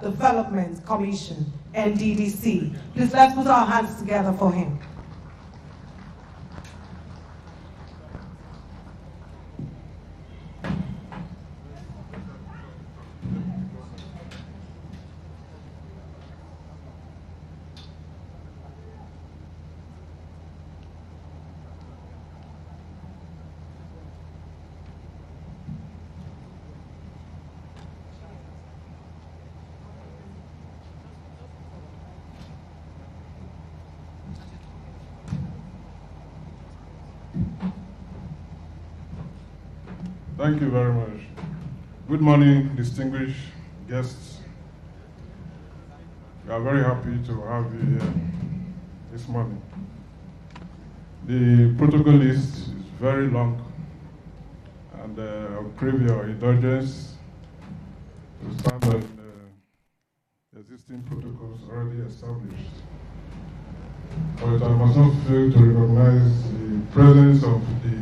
Development Commission, Nddc. Please let's put our hands together for him. Thank you very much. Good morning, distinguished guests. We are very happy to have you here this morning. The protocol list is very long, and I'll crave your indulgence to stand on the existing protocols already established. But I must not fail to recognize the presence of the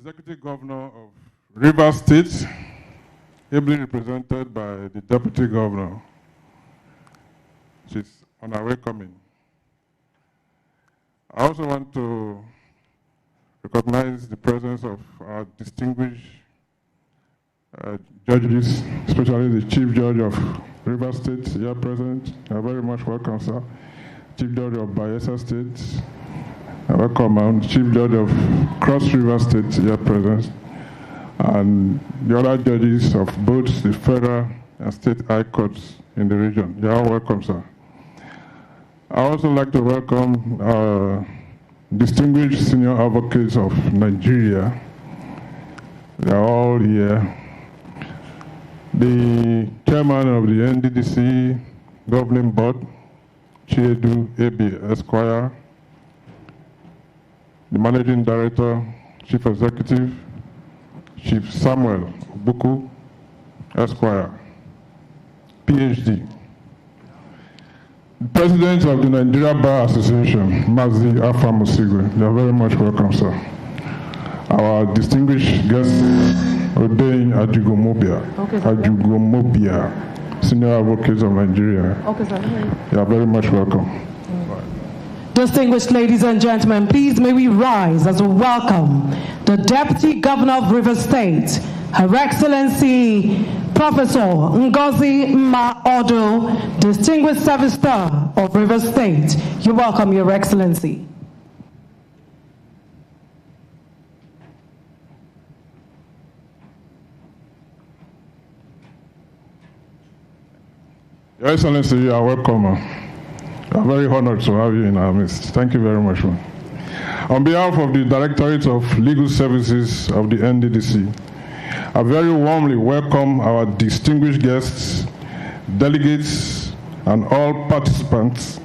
Executive Governor of Rivers State, ably represented by the Deputy Governor. She's on her way coming. I also want to recognize the presence of our distinguished judges, especially the Chief Judge of Rivers State here present. You are very much welcome, sir. Chief Judge of Bayelsa State. Welcome, and Chief Judge of Cross River State here present, and the other judges of both the federal and state high courts in the region. You are all welcome, sir. I also like to welcome distinguished senior advocates of Nigeria. They are all here. The chairman of the Nddc governing board, Chiedu Ebe Esquire, the Managing Director, Chief Executive, Chief Samuel Buku, Esquire, PhD. The President of the Nigeria Bar Association, Mazi Alpha Musigwe. You are very much welcome, sir. Our distinguished guest, Odein Ajugomobia, Senior Advocate of Nigeria. Okay, sir. You are very much welcome. Distinguished ladies and gentlemen, please may we rise as we welcome the Deputy Governor of Rivers State, Her Excellency Professor Ngozi Mma-Odo, Distinguished Service Star of Rivers State. You're welcome, Your Excellency. Your Excellency, you are welcome. I'm very honored to have you in our midst. Thank you very much, man. On behalf of the Directorate of Legal Services of the Nddc, I very warmly welcome our distinguished guests, delegates, and all participants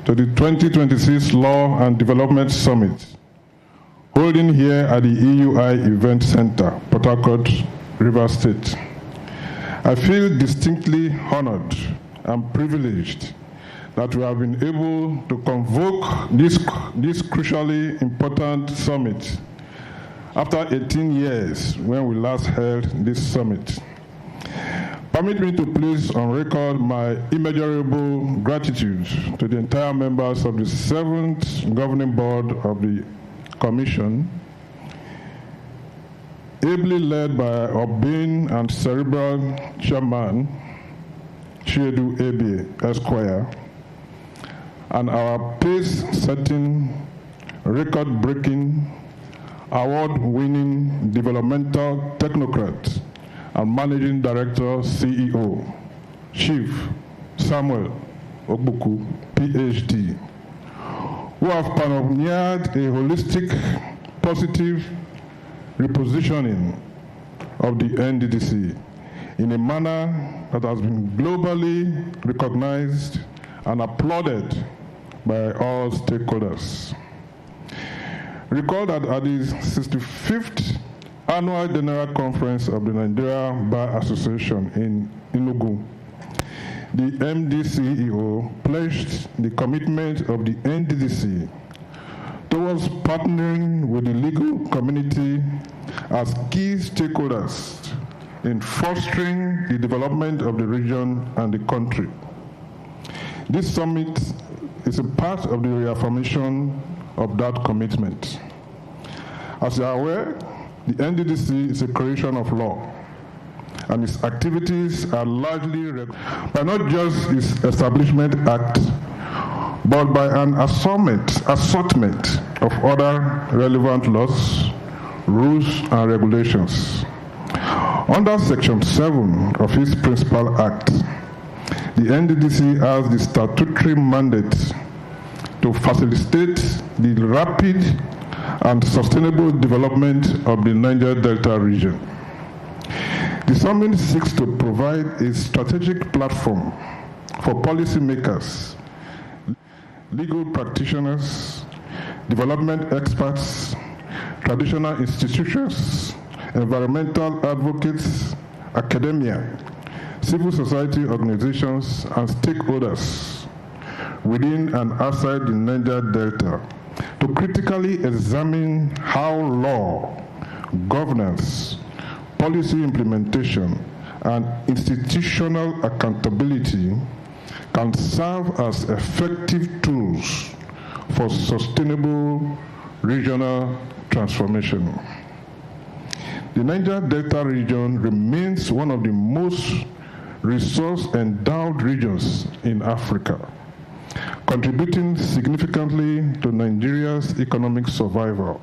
to the 2026 Law and Development Summit, holding here at the EUI Event Center, Port Harcourt, Rivers State. I feel distinctly honored and privileged that we have been able to convoke this crucially important summit after 18 years when we last held this summit. Permit me to place on record my immeasurable gratitude to the entire members of the 7th Governing Board of the Commission, ably led by Obin and Cerebral Chairman Chiedu Ebe Esquire, and our pace-setting, record-breaking, award-winning developmental technocrat and Managing Director, CEO, Chief Samuel Ogbuku, PhD, who have pioneered a holistic, positive repositioning of the Nddc in a manner that has been globally recognized and applauded by all stakeholders. Recall that at the 65th Annual General Conference of the Nigeria Bar Association in Enugu, the MD CEO pledged the commitment of the Nddc towards partnering with the legal community as key stakeholders in fostering the development of the region and the country. This summit is a part of the reaffirmation of that commitment. As you are aware, the NDDC is a creation of law, and its activities are largely by not just its Establishment Act, but by an assortment of other relevant laws, rules, and regulations. Under Section 7 of its principal act, the NDDC has the statutory mandate to facilitate the rapid and sustainable development of the Niger Delta region. The summit seeks to provide a strategic platform for policymakers, legal practitioners, development experts, traditional institutions, environmental advocates, academia, civil society organizations, and stakeholders within and outside the Niger Delta to critically examine how law, governance, policy implementation, and institutional accountability can serve as effective tools for sustainable regional transformation. The Niger Delta region remains one of the most resource-endowed regions in Africa, contributing significantly to Nigeria's economic survival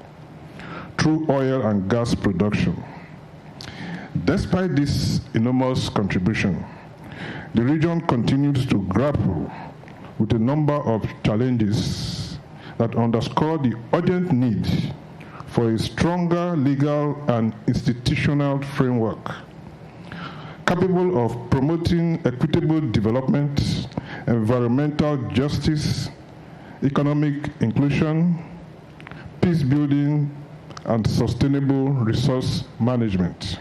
through oil and gas production. Despite this enormous contribution, the region continues to grapple with a number of challenges that underscore the urgent need for a stronger legal and institutional framework capable of promoting equitable development, environmental justice, economic inclusion, peace building, and sustainable resource management.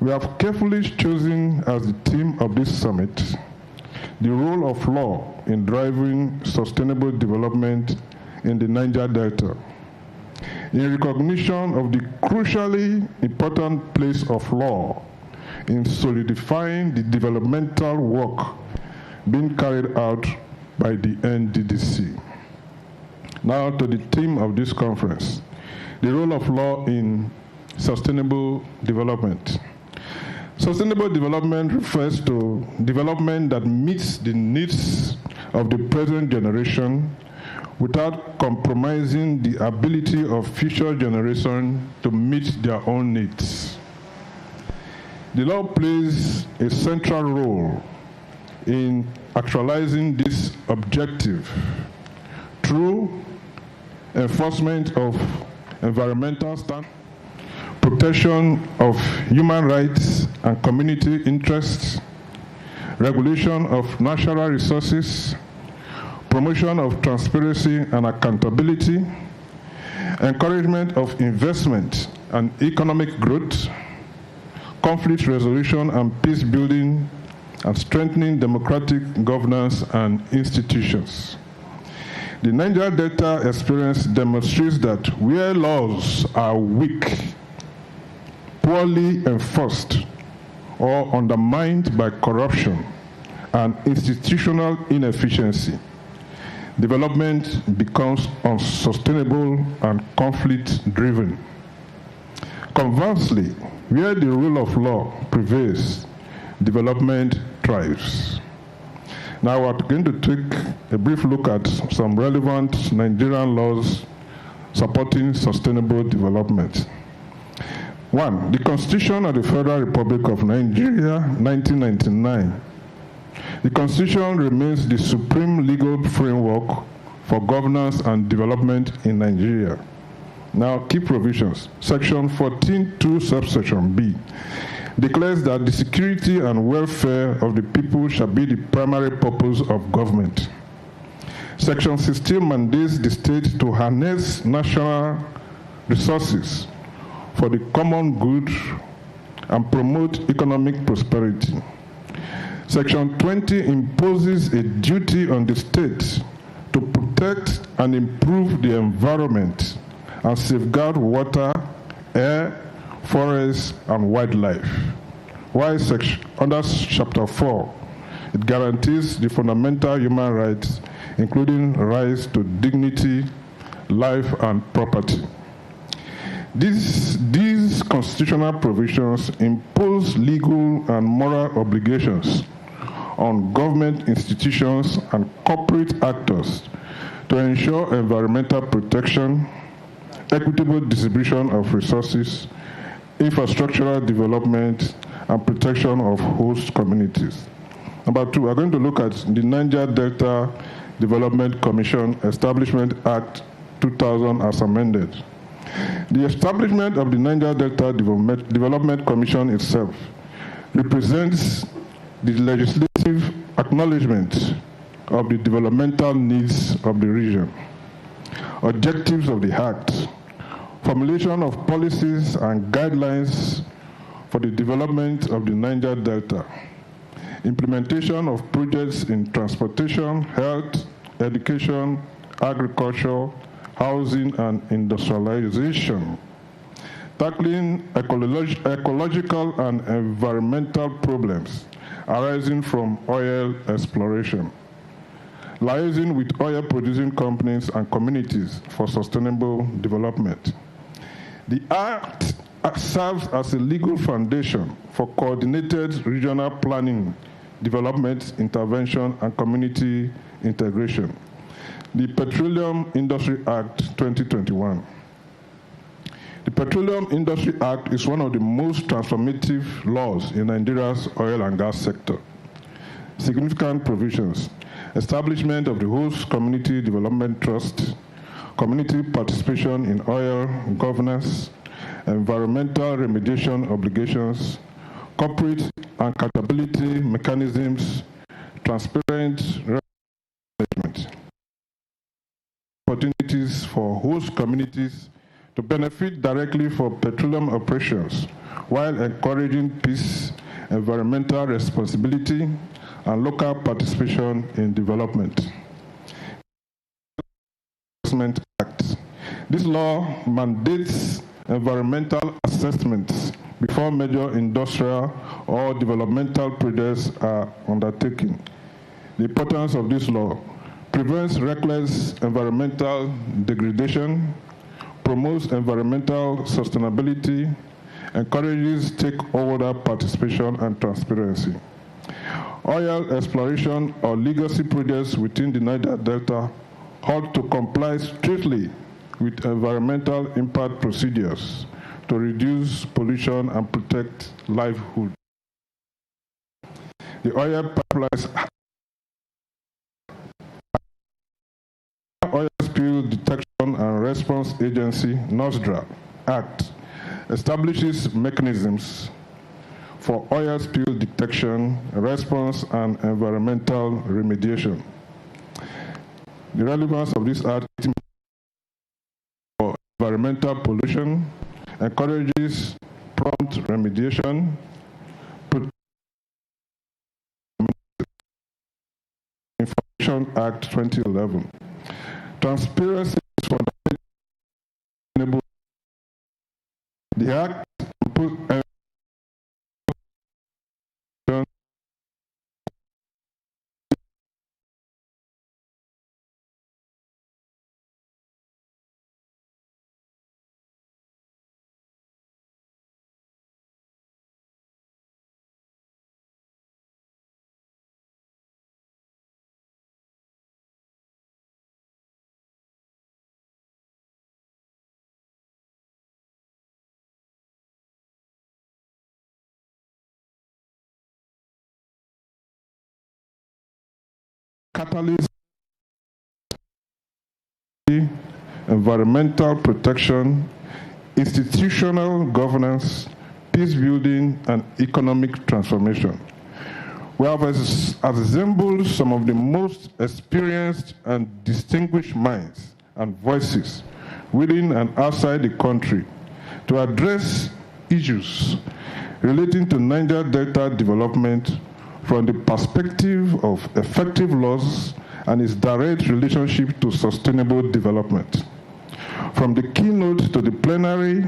We have carefully chosen as the theme of this summit the role of law in driving sustainable development in the Niger Delta, in recognition of the crucially important place of law in solidifying the developmental work being carried out by the NDDC. Now to the theme of this conference, the role of law in sustainable development. Sustainable development refers to development that meets the needs of the present generation without compromising the ability of future generations to meet their own needs. The law plays a central role in actualizing this objective through enforcement of environmental standards, protection of human rights and community interests, regulation of natural resources, promotion of transparency and accountability, encouragement of investment and economic growth, conflict resolution and peace building, and strengthening democratic governance and institutions. The Niger Delta experience demonstrates that where laws are weak, poorly enforced, or undermined by corruption and institutional inefficiency, development becomes unsustainable and conflict-driven. Conversely, where the rule of law prevails, development thrives. Now we're going to take a brief look at some relevant Nigerian laws supporting sustainable development. 1. The Constitution of the Federal Republic of Nigeria, 1999. The Constitution remains the supreme legal framework for governance and development in Nigeria. Now, key provisions. Section 14(2) subsection B declares that the security and welfare of the people shall be the primary purpose of government. Section 16 mandates the state to harness national resources for the common good and promote economic prosperity. Section 20 imposes a duty on the state to protect and improve the environment and safeguard water, air, forests, and wildlife. While under Chapter 4, it guarantees the fundamental human rights, including rights to dignity, life, and property. These constitutional provisions impose legal and moral obligations on government institutions and corporate actors to ensure environmental protection, equitable distribution of resources, infrastructural development, and protection of host communities. Number 2, we're going to look at the Niger Delta Development Commission Establishment Act 2000 as amended. The establishment of the Niger Delta Development Commission itself represents the legislative acknowledgement of the developmental needs of the region, objectives of the Act, formulation of policies and guidelines for the development of the Niger Delta, implementation of projects in transportation, health, education, agriculture, housing, and industrialization, tackling ecological and environmental problems arising from oil exploration, liaising with oil-producing companies and communities for sustainable development. The Act serves as a legal foundation for coordinated regional planning, development, intervention, and community integration. The Petroleum Industry Act 2021. The Petroleum Industry Act is one of the most transformative laws in Nigeria's oil and gas sector. Significant provisions: establishment of the host community development trust, community participation in oil governance, environmental remediation obligations, corporate accountability mechanisms, transparent management, opportunities for host communities to benefit directly from petroleum operations while encouraging peace, environmental responsibility, and local participation in development. Act. This law mandates environmental assessments before major industrial or developmental projects are undertaken. The importance of this law: prevents reckless environmental degradation, promotes environmental sustainability, encourages stakeholder participation and transparency. Oil exploration or legacy projects within the Niger Delta ought to comply strictly with environmental impact procedures to reduce pollution and protect livelihood. The Oil Pipelines Oil Spill Detection and Response Agency (NOSDRA) Act establishes mechanisms for oil spill detection, response, and environmental remediation. The relevance of this act for environmental pollution encourages prompt remediation, Information Act 2011. Transparency is fundamental. The Act catalyst environmental protection, institutional governance, peace building, and economic transformation. We have assembled some of the most experienced and distinguished minds and voices within and outside the country to address issues relating to Niger Delta development from the perspective of effective laws and its direct relationship to sustainable development. From the keynote to the plenary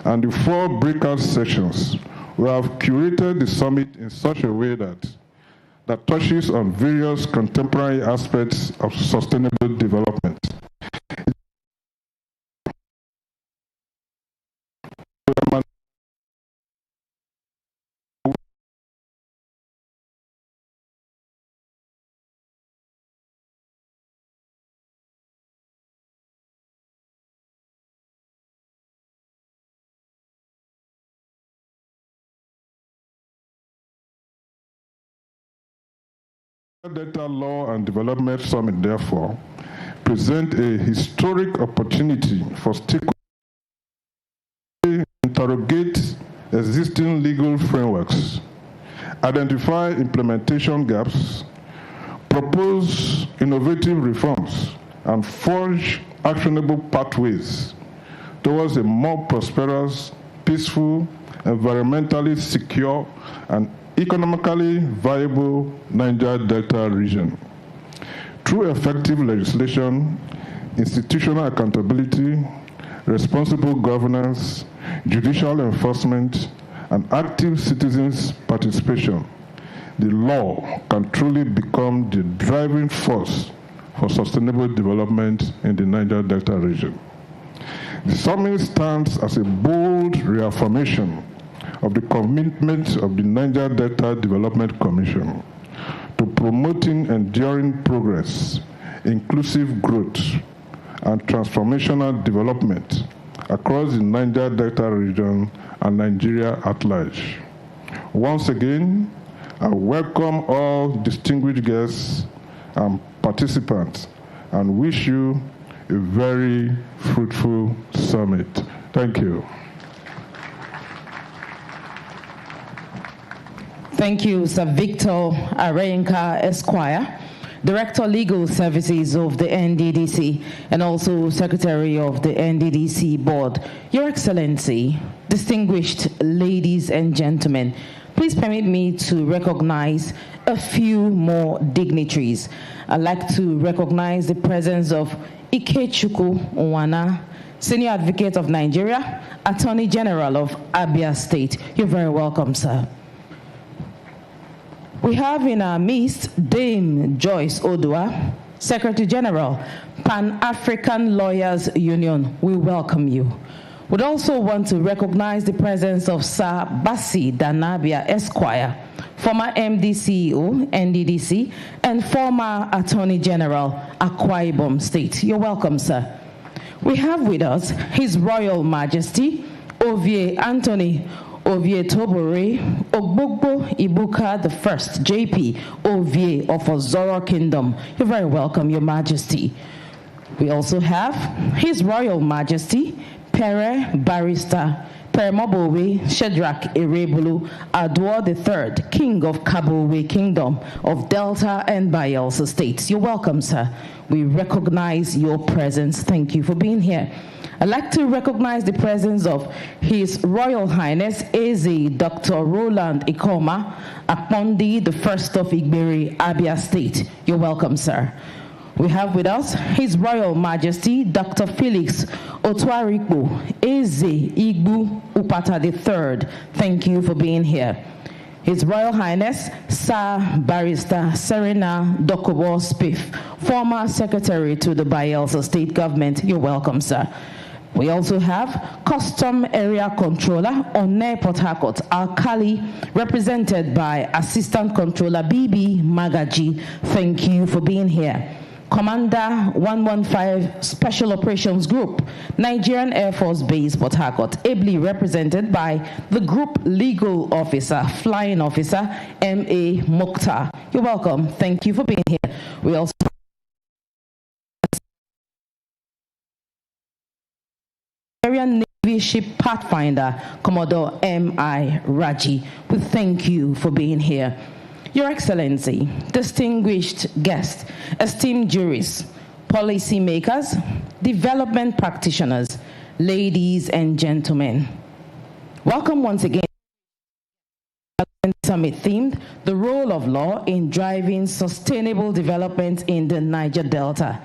and the 4 breakout sessions, we have curated the summit in such a way that touches on various contemporary aspects of sustainable development. Delta Law and Development Summit, therefore, present a historic opportunity for stakeholders to interrogate existing legal frameworks, identify implementation gaps, propose innovative reforms, and forge actionable pathways towards a more prosperous, peaceful, environmentally secure, and economically viable Niger Delta region. Through effective legislation, institutional accountability, responsible governance, judicial enforcement, and active citizens' participation, the law can truly become the driving force for sustainable development in the Niger Delta region. The summit stands as a bold reaffirmation of the commitment of the Niger Delta Development Commission to promoting enduring progress, inclusive growth, and transformational development across the Niger Delta region and Nigeria at large. Once again, I welcome all distinguished guests and participants and wish you a very fruitful summit. Thank you. Thank you, Sir Victor Arenka Esquire, Director Legal Services of the NDDC and also Secretary of the NDDC Board. Your Excellency, distinguished ladies and gentlemen, please permit me to recognize a few more dignitaries. I'd like to recognize the presence of Ikechukwu Nwana, Senior Advocate of Nigeria, Attorney General of Abia State. You're very welcome, sir. We have in our midst Dame Joyce Odua, Secretary General, Pan-African Lawyers Union. We welcome you. We'd also want to recognize the presence of Sir Bassi Danabia Esquire, former MD CEO, NDDC, and former Attorney General, Akwa Ibom State. You're welcome, sir. We have with us His Royal Majesty, Ovie Anthony Ovie Tobore Ogbogbo Ibuka the First, JP Ovie of Ozoro Kingdom. You're very welcome, Your Majesty. We also have His Royal Majesty, Pere Barrister Peremobowe Shadrach Erebulu Adwo III, King of Kabowe Kingdom of Delta and Bayelsa States. You're welcome, sir. We recognize your presence. Thank you for being here. I'd like to recognize the presence of His Royal Highness Eze Dr. Roland Ikoma Akpondi, the First of Igberi, Abia State. You're welcome, sir. We have with us His Royal Majesty Dr. Felix Otuarikbo Eze Igbu Upata III. Thank you for being here. His Royal Highness Sir Barrister Serena Dokobo Spiff, former Secretary to the Bayelsa State Government. You're welcome, sir. We also have Custom Area Controller One Port Harcourt, Alkali, represented by Assistant Controller BB Magaji. Thank you for being here. Commander 115 Special Operations Group, Nigerian Air Force Base, Port Harcourt, ably represented by the Group Legal Officer, Flying Officer, M.A. Mokhtar. You're welcome. Thank you for being here. We also Nigerian Navy Ship Pathfinder, Commodore M.I. Raji. We thank you for being here. Your Excellency, distinguished guests, esteemed jurists, policymakers, development practitioners, ladies and gentlemen. Welcome once again to the Summit themed, The Role of Law in Driving Sustainable Development in the Niger Delta.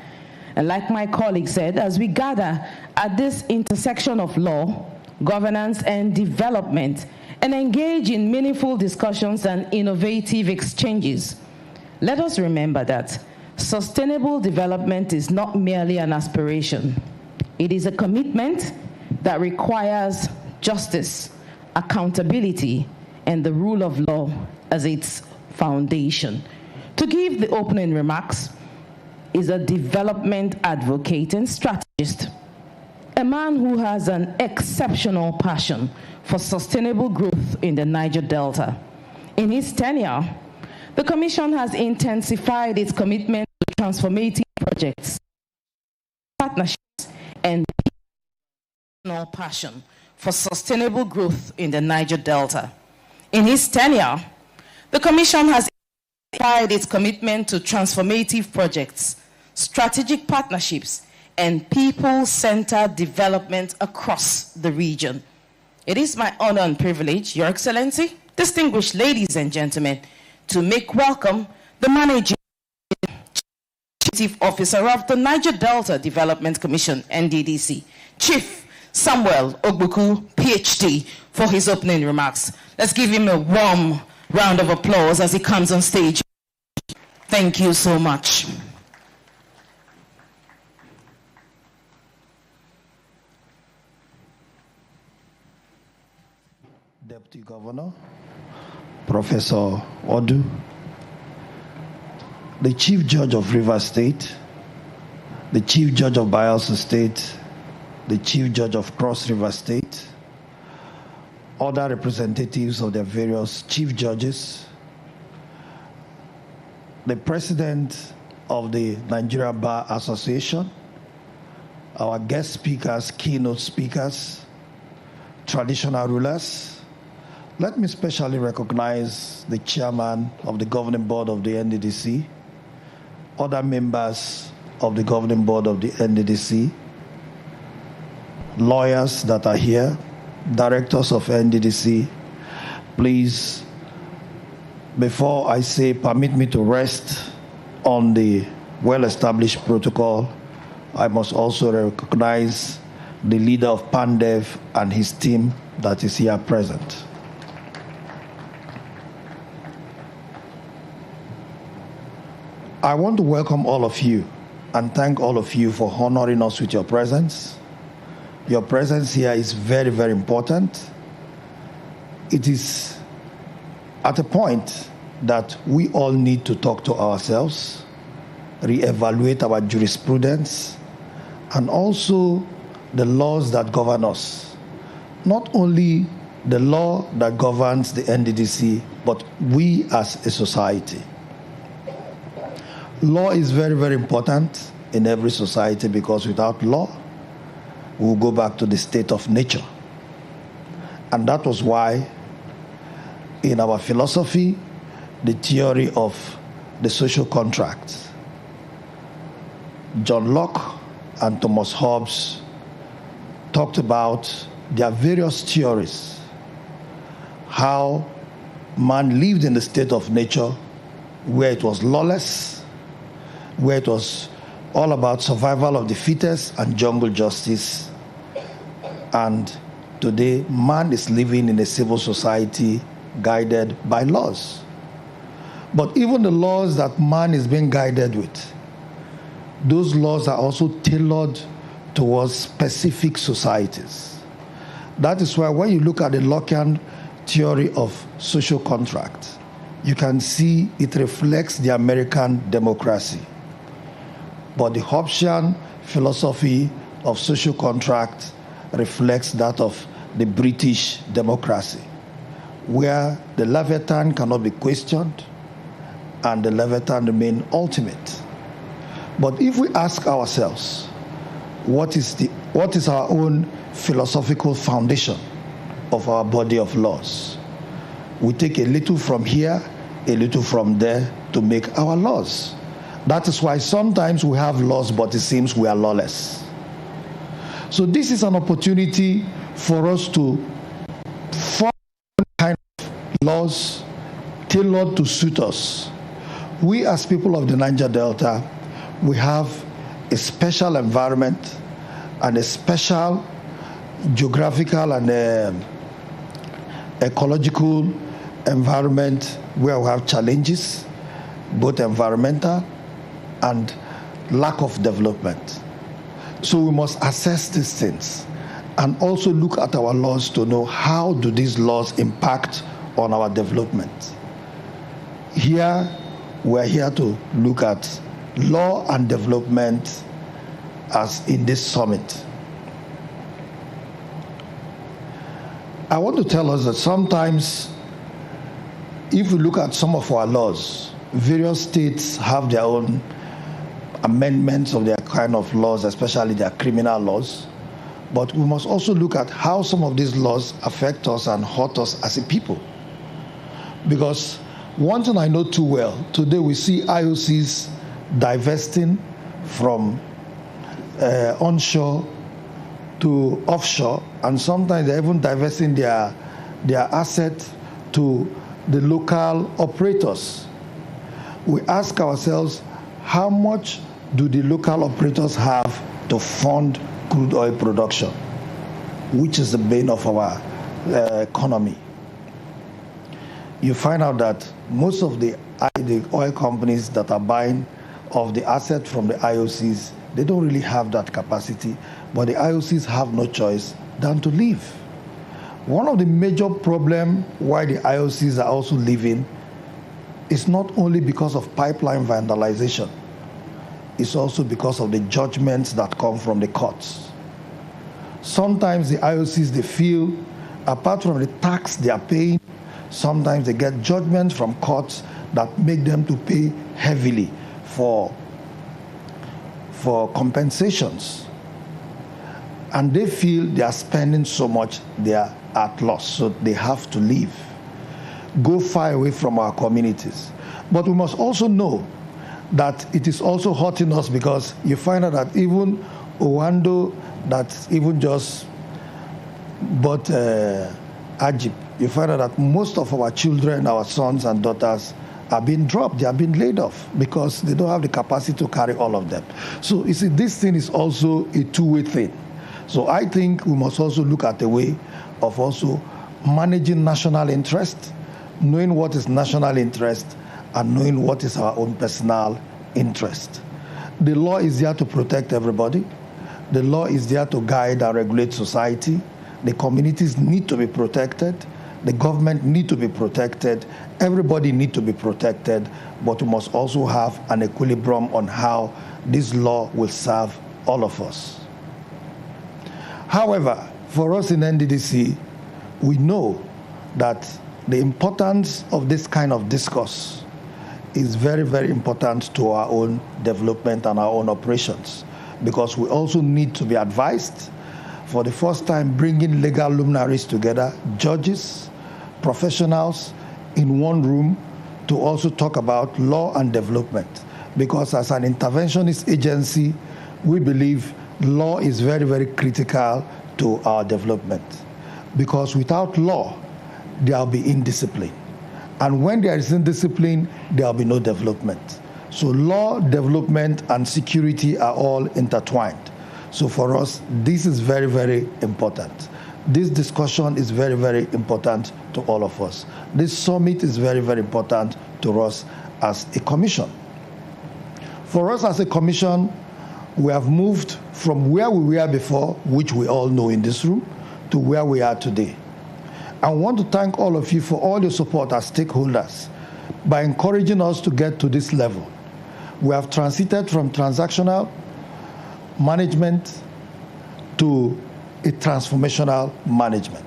And like my colleague said, as we gather at this intersection of law, governance, and development, and engage in meaningful discussions and innovative exchanges, let us remember that sustainable development is not merely an aspiration. It is a commitment that requires justice, accountability, and the rule of law as its foundation. To give the opening remarks is a development advocate and strategist, a man who has an exceptional passion for sustainable growth in the Niger Delta. In his tenure, the Commission has intensified its commitment to transformative projects, partnerships, and personal passion for sustainable growth in the Niger Delta. In his tenure, the Commission has intensified its commitment to transformative projects, strategic partnerships, and people-centered development across the region. It is my honor and privilege, Your Excellency, distinguished ladies and gentlemen, to make welcome the Managing Chief Officer of the Niger Delta Development Commission, Nddc, Chief Samuel Ogbuku, PhD, for his opening remarks. Let's give him a warm round of applause as he comes on stage. Thank you so much. Deputy Governor, Professor Odu, the Chief Judge of Rivers State, the Chief Judge of Bayelsa State, the Chief Judge of Cross River State, other representatives of their various chief judges, the President of the Nigeria Bar Association, our guest speakers, keynote speakers, traditional rulers. Let me specially recognize the chairman of the governing board of the Nddc, other members of the governing board of the Nddc, lawyers that are here, directors of Nddc. Please, before I say permit me to rest on the well-established protocol, I must also recognize the leader of PANDEV and his team that is here present. I want to welcome all of you and thank all of you for honoring us with your presence. Your presence here is very, very important. It is at a point that we all need to talk to ourselves, reevaluate our jurisprudence, and also the laws that govern us. Not only the law that governs the Nddc, but we as a society. Law is very, very important in every society because without law, we'll go back to the state of nature. And that was why in our philosophy, the theory of the social contract, John Locke and Thomas Hobbes talked about their various theories, how man lived in the state of nature where it was lawless, where it was all about survival of the fittest and jungle justice. And today, man is living in a civil society guided by laws. But even the laws that man is being guided with, those laws are also tailored towards specific societies. That is why when you look at the Lockean theory of social contract, you can see it reflects the American democracy. But the Hobbesian philosophy of social contract reflects that of the British democracy, where the Leviathan cannot be questioned and the Leviathan remain ultimate. But if we ask ourselves, what is our own philosophical foundation of our body of laws? We take a little from here, a little from there to make our laws. That is why sometimes we have laws, but it seems we are lawless. So this is an opportunity for us to form kind of laws tailored to suit us. We as people of the Niger Delta, we have a special environment and a special geographical and ecological environment where we have challenges, both environmental and lack of development. So we must assess these things and also look at our laws to know how do these laws impact on our development. Here, we're here to look at law and development as in this summit. I want to tell us that sometimes, if we look at some of our laws, various states have their own amendments of their kind of laws, especially their criminal laws. But we must also look at how some of these laws affect us and hurt us as a people. Because one thing I know too well, today we see IOCs divesting from onshore to offshore, and sometimes they're even divesting their assets to the local operators. We ask ourselves, how much do the local operators have to fund crude oil production, which is the bane of our economy? You find out that most of the oil companies that are buying of the asset from the IOCs, they don't really have that capacity, but the IOCs have no choice than to leave. One of the major problems why the IOCs are also leaving is not only because of pipeline vandalization, it's also because of the judgments that come from the courts. Sometimes the IOCs, they feel, apart from the tax they are paying, sometimes they get judgments from courts that make them to pay heavily for compensations. And they feel they are spending so much, they are at loss, so they have to leave, go far away from our communities. But we must also know that it is also hurting us, because you find out that even Owando, that's even just bought Ajib, you find out that most of our children, our sons and daughters, are being dropped, they are being laid off because they don't have the capacity to carry all of them. So you see, this thing is also a two-way thing. So I think we must also look at the way of also managing national interest, knowing what is national interest and knowing what is our own personal interest. The law is there to protect everybody. The law is there to guide and regulate society. The communities need to be protected. The government need to be protected. Everybody need to be protected, but we must also have an equilibrium on how this law will serve all of us. However, for us in Nddc, we know that the importance of this kind of discourse is very, very important to our own development and our own operations, because we also need to be advised. For the first time, bringing legal luminaries together, judges, professionals in one room to also talk about law and development. Because as an interventionist agency, we believe law is very, very critical to our development. Because without law, there will be indiscipline. And when there is indiscipline, there will be no development. So law, development, and security are all intertwined. So for us, this is very, very important. This discussion is very, very important to all of us. This summit is very, very important to us as a commission. For us as a commission, we have moved from where we were before, which we all know in this room, to where we are today. I want to thank all of you for all your support as stakeholders by encouraging us to get to this level. We have transited from transactional management to a transformational management.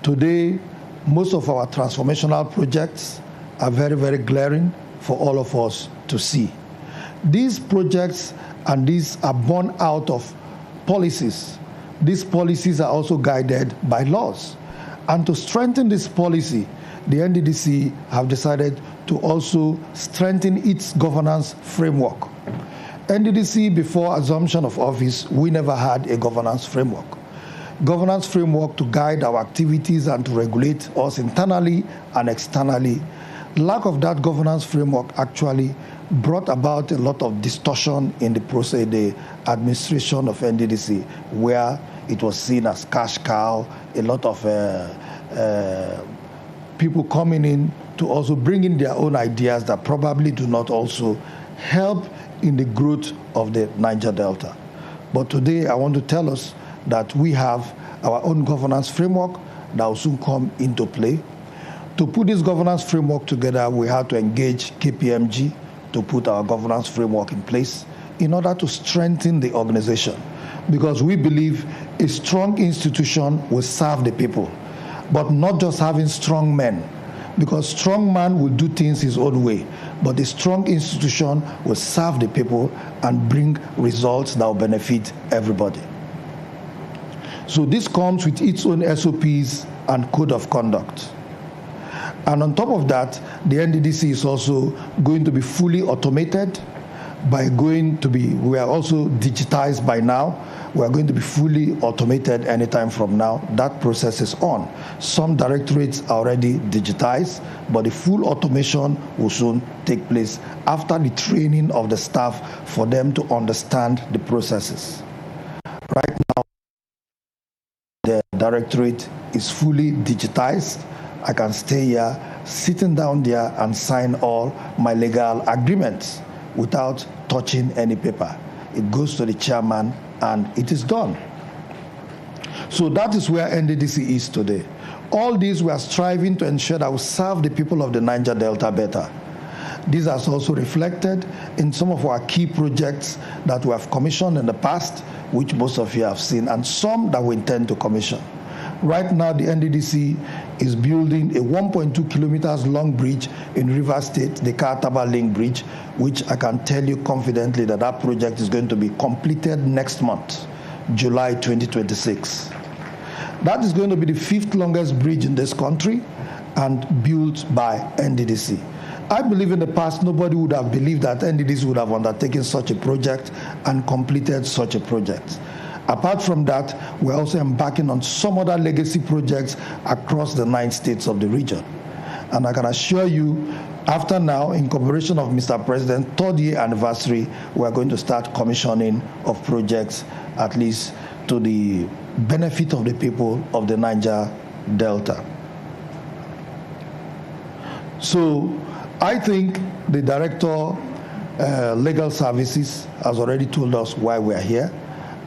Today, most of our transformational projects are very, very glaring for all of us to see. These projects and these are born out of policies. These policies are also guided by laws. And to strengthen this policy, the Nddc have decided to also strengthen its governance framework. Nddc, before assumption of office, we never had a governance framework. Governance framework to guide our activities and to regulate us internally and externally. lack of that governance framework actually brought about a lot of distortion in the process, the administration of NDDC, where it was seen as cash cow, a lot of people coming in to also bring in their own ideas that probably do not also help in the growth of the Niger Delta. But today I want to tell us that we have our own governance framework that will soon come into play. To put this governance framework together, we had to engage KPMG to put our governance framework in place in order to strengthen the organization, because we believe a strong institution will serve the people, but not just having strong men, because strong man will do things his own way, but a strong institution will serve the people and bring results that will benefit everybody. So this comes with its own SOPs and code of conduct. And on top of that, the NDDC is also going to be fully automated we are also digitized by now. We are going to be fully automated anytime from now. That process is on. Some directorates are already digitized, but the full automation will soon take place after the training of the staff for them to understand the processes. Right now, the directorate is fully digitized. I can stay here, sitting down there and sign all my legal agreements without touching any paper. It goes to the chairman and it is done. So that is where NDDC is today. All these we are striving to ensure that we serve the people of the Niger Delta better. This has also reflected in some of our key projects that we have commissioned in the past, which most of you have seen, and some that we intend to commission. Right now, the NDDC is building a 1.2 kilometers long bridge in Rivers State, the Kataba Link Bridge, which I can tell you confidently that that project is going to be completed next month, July 2026. That is going to be the 5th longest bridge in this country and built by NDDC. I believe in the past, nobody would have believed that NDDC would have undertaken such a project and completed such a project. Apart from that, we're also embarking on some other legacy projects across the 9 states of the region. And I can assure you, after now, in commemoration of Mr. President's 3rd year anniversary, we're going to start commissioning of projects, at least to the benefit of the people of the Niger Delta. So I think the Director, Legal Services, has already told us why we're here.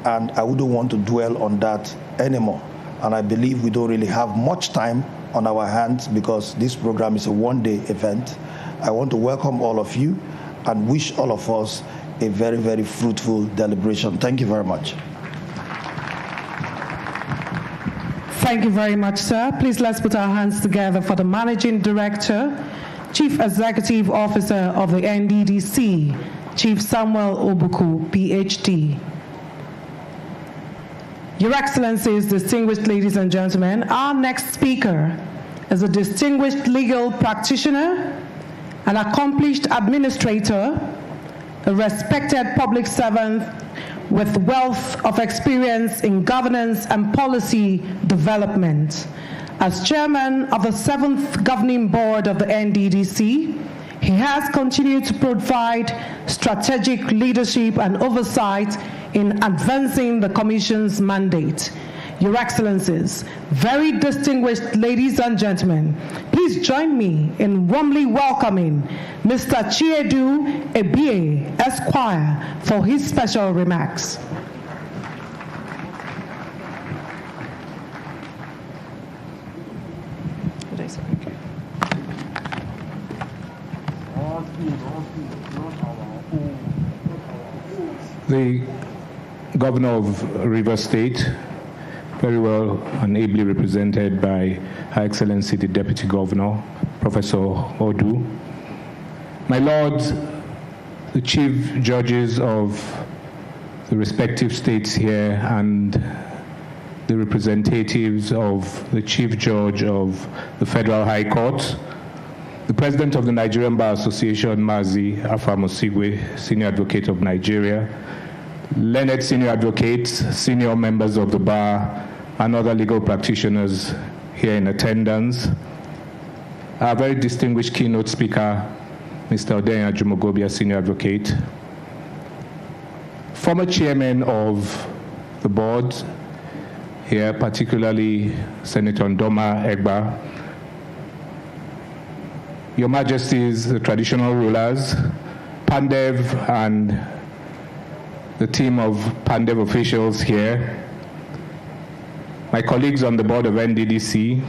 And I wouldn't want to dwell on that anymore. And I believe we don't really have much time on our hands because this program is a one-day event. I want to welcome all of you and wish all of us a very, very fruitful deliberation. Thank you very much. Thank you very much, sir. Please let's put our hands together for the Managing Director, Chief Executive Officer of the NDDC, Chief Samuel Obuku, PhD. Your Excellencies, distinguished ladies and gentlemen, our next speaker is a distinguished legal practitioner, an accomplished administrator, a respected public servant with wealth of experience in governance and policy development. As chairman of the 7th Governing Board of the NDDC, he has continued to provide strategic leadership and oversight in advancing the Commission's mandate. Your Excellencies, very distinguished ladies and gentlemen, please join me in warmly welcoming Mr. Chiedu Ebie, Esquire, for his special remarks. The Governor of Rivers State, very well and ably represented by Her Excellency the Deputy Governor, Professor Odu. My Lords, the Chief Judges of the respective states here and the representatives of the Chief Judge of the Federal High Court, the President of the Nigerian Bar Association, Mazi Afamosigwe, Senior Advocate of Nigeria, learned senior advocates, senior members of the bar, and other legal practitioners here in attendance, our very distinguished keynote speaker, Mr. Odenya Jumogobia, Senior Advocate, former chairman of the board here, particularly Senator Ndoma Egba, Your Majesties, the traditional rulers, Pandev and the team of Pandev officials here, my colleagues on the board of Nddc,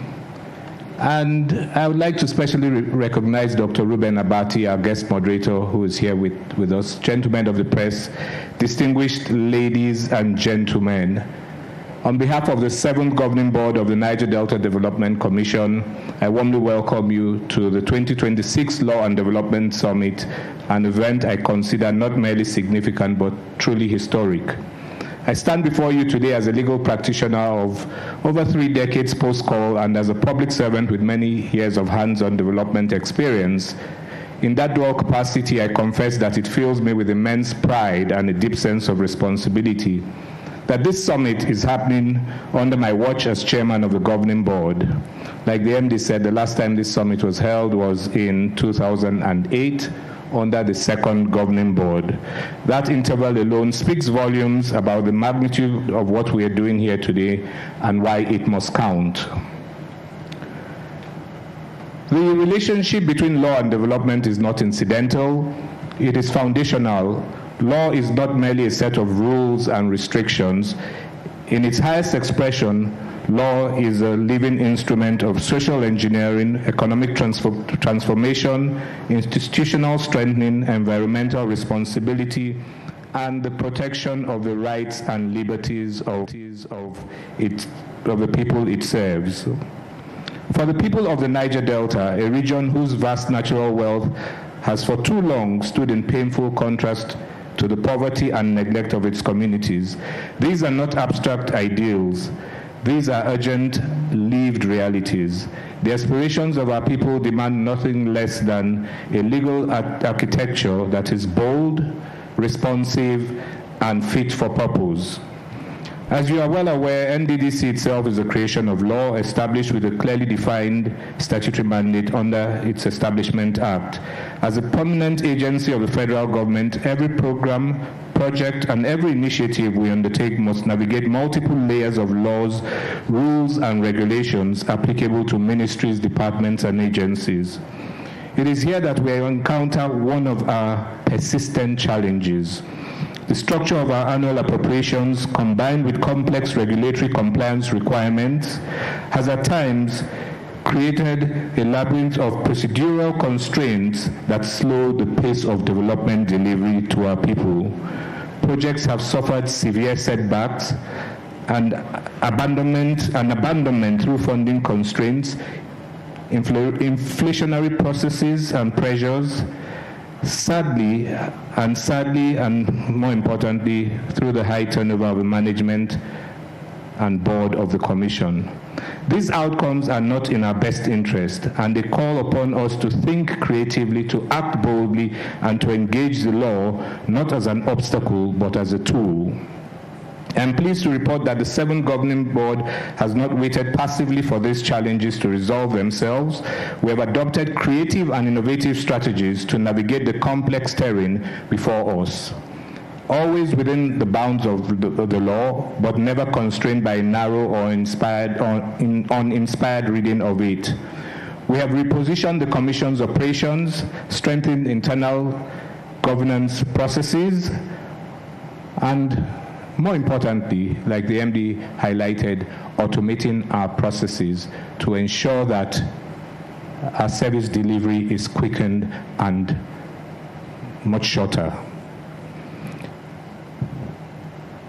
and I would like to especially recognize Dr. Ruben Abati, our guest moderator, who is here with us, gentlemen of the press, distinguished ladies and gentlemen. On behalf of the 7th Governing Board of the Niger Delta Development Commission, I warmly welcome you to the 2026 Law and Development Summit, an event I consider not merely significant but truly historic. I stand before you today as a legal practitioner of over 3 decades post-call and as a public servant with many years of hands-on development experience. In that dual capacity, I confess that it fills me with immense pride and a deep sense of responsibility that this summit is happening under my watch as chairman of the governing board. Like the MD said, the last time this summit was held was in 2008 under the 2nd governing board. That interval alone speaks volumes about the magnitude of what we are doing here today and why it must count. The relationship between law and development is not incidental, it is foundational. Law is not merely a set of rules and restrictions. In its highest expression, law is a living instrument of social engineering, economic transformation, institutional strengthening, environmental responsibility, and the protection of the rights and liberties of the people it serves. For the people of the Niger Delta, a region whose vast natural wealth has for too long stood in painful contrast to the poverty and neglect of its communities, these are not abstract ideals. These are urgent, lived realities. The aspirations of our people demand nothing less than a legal architecture that is bold, responsive, and fit for purpose. As you are well aware, Nddc itself is a creation of law established with a clearly defined statutory mandate under its Establishment Act. As a permanent agency of the federal government, every program, project, and every initiative we undertake must navigate multiple layers of laws, rules, and regulations applicable to ministries, departments, and agencies. It is here that we encounter one of our persistent challenges. The structure of our annual appropriations, combined with complex regulatory compliance requirements, has at times created a labyrinth of procedural constraints that slow the pace of development delivery to our people. Projects have suffered severe setbacks and abandonment through funding constraints, inflationary processes and pressures, sadly and more importantly, through the high turnover of the management and board of the commission. These outcomes are not in our best interest, and they call upon us to think creatively, to act boldly, and to engage the law not as an obstacle but as a tool. I'm pleased to report that the 7th Governing Board has not waited passively for these challenges to resolve themselves. We have adopted creative and innovative strategies to navigate the complex terrain before us, always within the bounds of the law, but never constrained by narrow or uninspired reading of it. We have repositioned the Commission's operations, strengthened internal governance processes, and more importantly, like the MD highlighted, automating our processes to ensure that our service delivery is quickened and much shorter.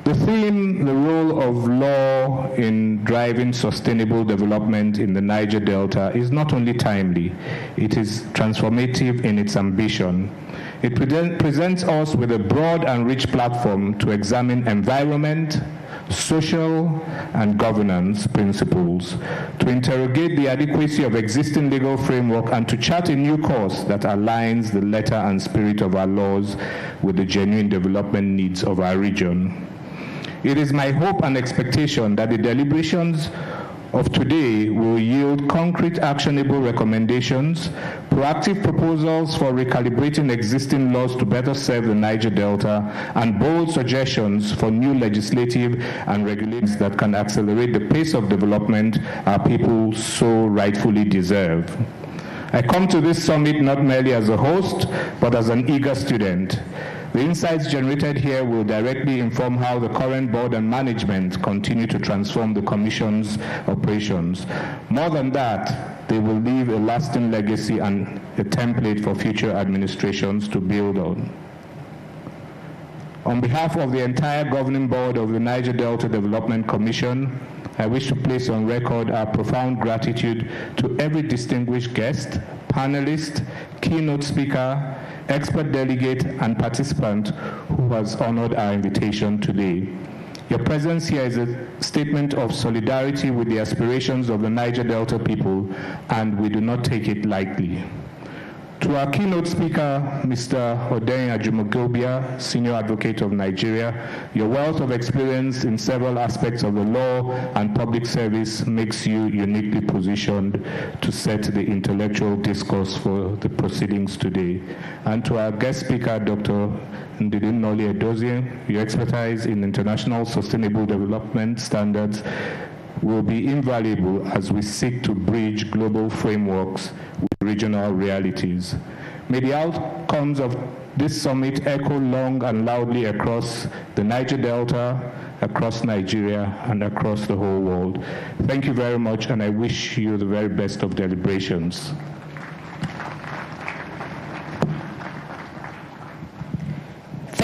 The theme, the role of law in driving sustainable development in the Niger Delta, is not only timely, it is transformative in its ambition. It presents us with a broad and rich platform to examine environment, social, and governance principles, to interrogate the adequacy of existing legal framework, and to chart a new course that aligns the letter and spirit of our laws with the genuine development needs of our region. It is my hope and expectation that the deliberations of today will yield concrete actionable recommendations, proactive proposals for recalibrating existing laws to better serve the Niger Delta, and bold suggestions for new legislative and regulations that can accelerate the pace of development our people so rightfully deserve. I come to this summit not merely as a host, but as an eager student. The insights generated here will directly inform how the current board and management continue to transform the Commission's operations. More than that, they will leave a lasting legacy and a template for future administrations to build on. On behalf of the entire governing board of the Niger Delta Development Commission, I wish to place on record our profound gratitude to every distinguished guest, panelist, keynote speaker, expert delegate, and participant who has honored our invitation today. Your presence here is a statement of solidarity with the aspirations of the Niger Delta people, and we do not take it lightly. To our keynote speaker, Mr. Odeyin Ajumogobia, Senior Advocate of Nigeria, your wealth of experience in several aspects of the law and public service makes you uniquely positioned to set the intellectual discourse for the proceedings today. And to our guest speaker, Dr. Nddc, your expertise in international sustainable development standards will be invaluable as we seek to bridge global frameworks with regional realities. May the outcomes of this summit echo long and loudly across the Niger Delta, across Nigeria, and across the whole world. Thank you very much, and I wish you the very best of deliberations.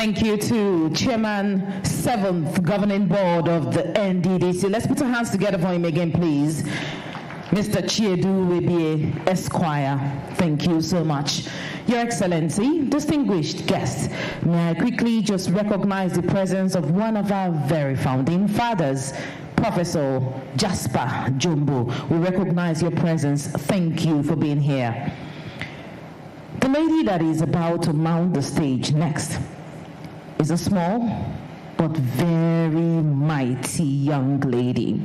Thank you to Chairman 7th Governing Board of the Nddc. Let's put our hands together for him again, please. Mr. Chiedu Webie Esquire. Thank you so much. Your Excellency, distinguished guests, may I quickly just recognize the presence of one of our very founding fathers, Professor Jasper Jumbo. We recognize your presence. Thank you for being here. The lady that is about to mount the stage next is a small but very mighty young lady.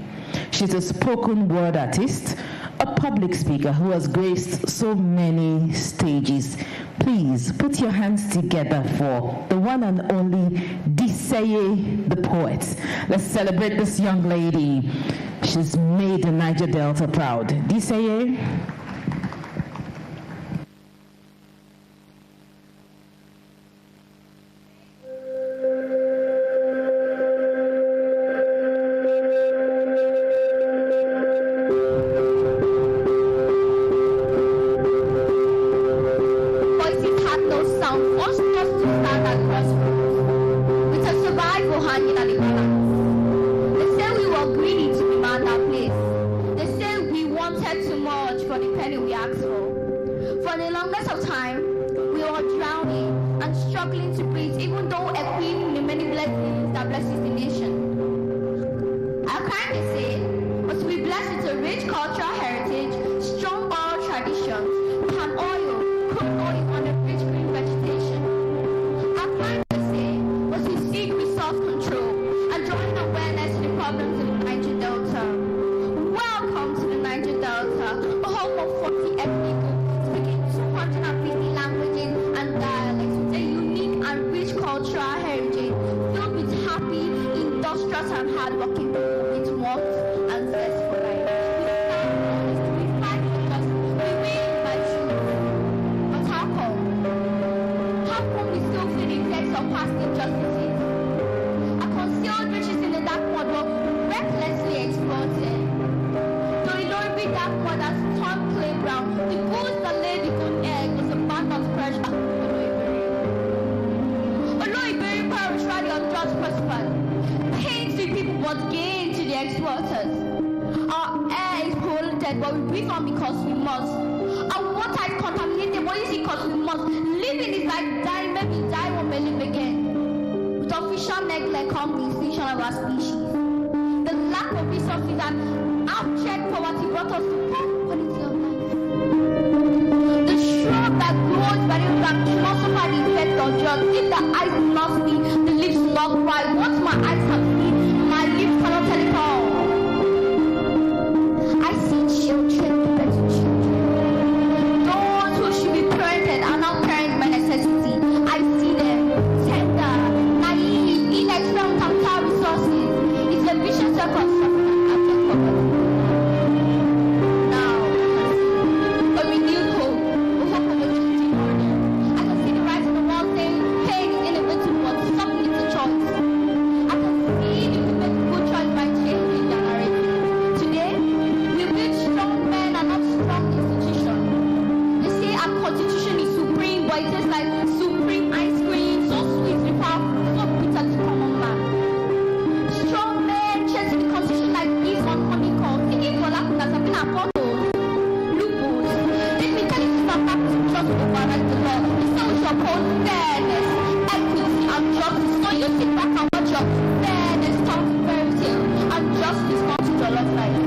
She's a spoken word artist, a public speaker who has graced so many stages. Please put your hands together for the one and only Nddc, the poet. Let's celebrate this young lady. She's made the Niger Delta proud. Nddc. on fairness, equity, and justice. So you sit back and watch your fairness turn to fairy tale and justice turn to jollof rice.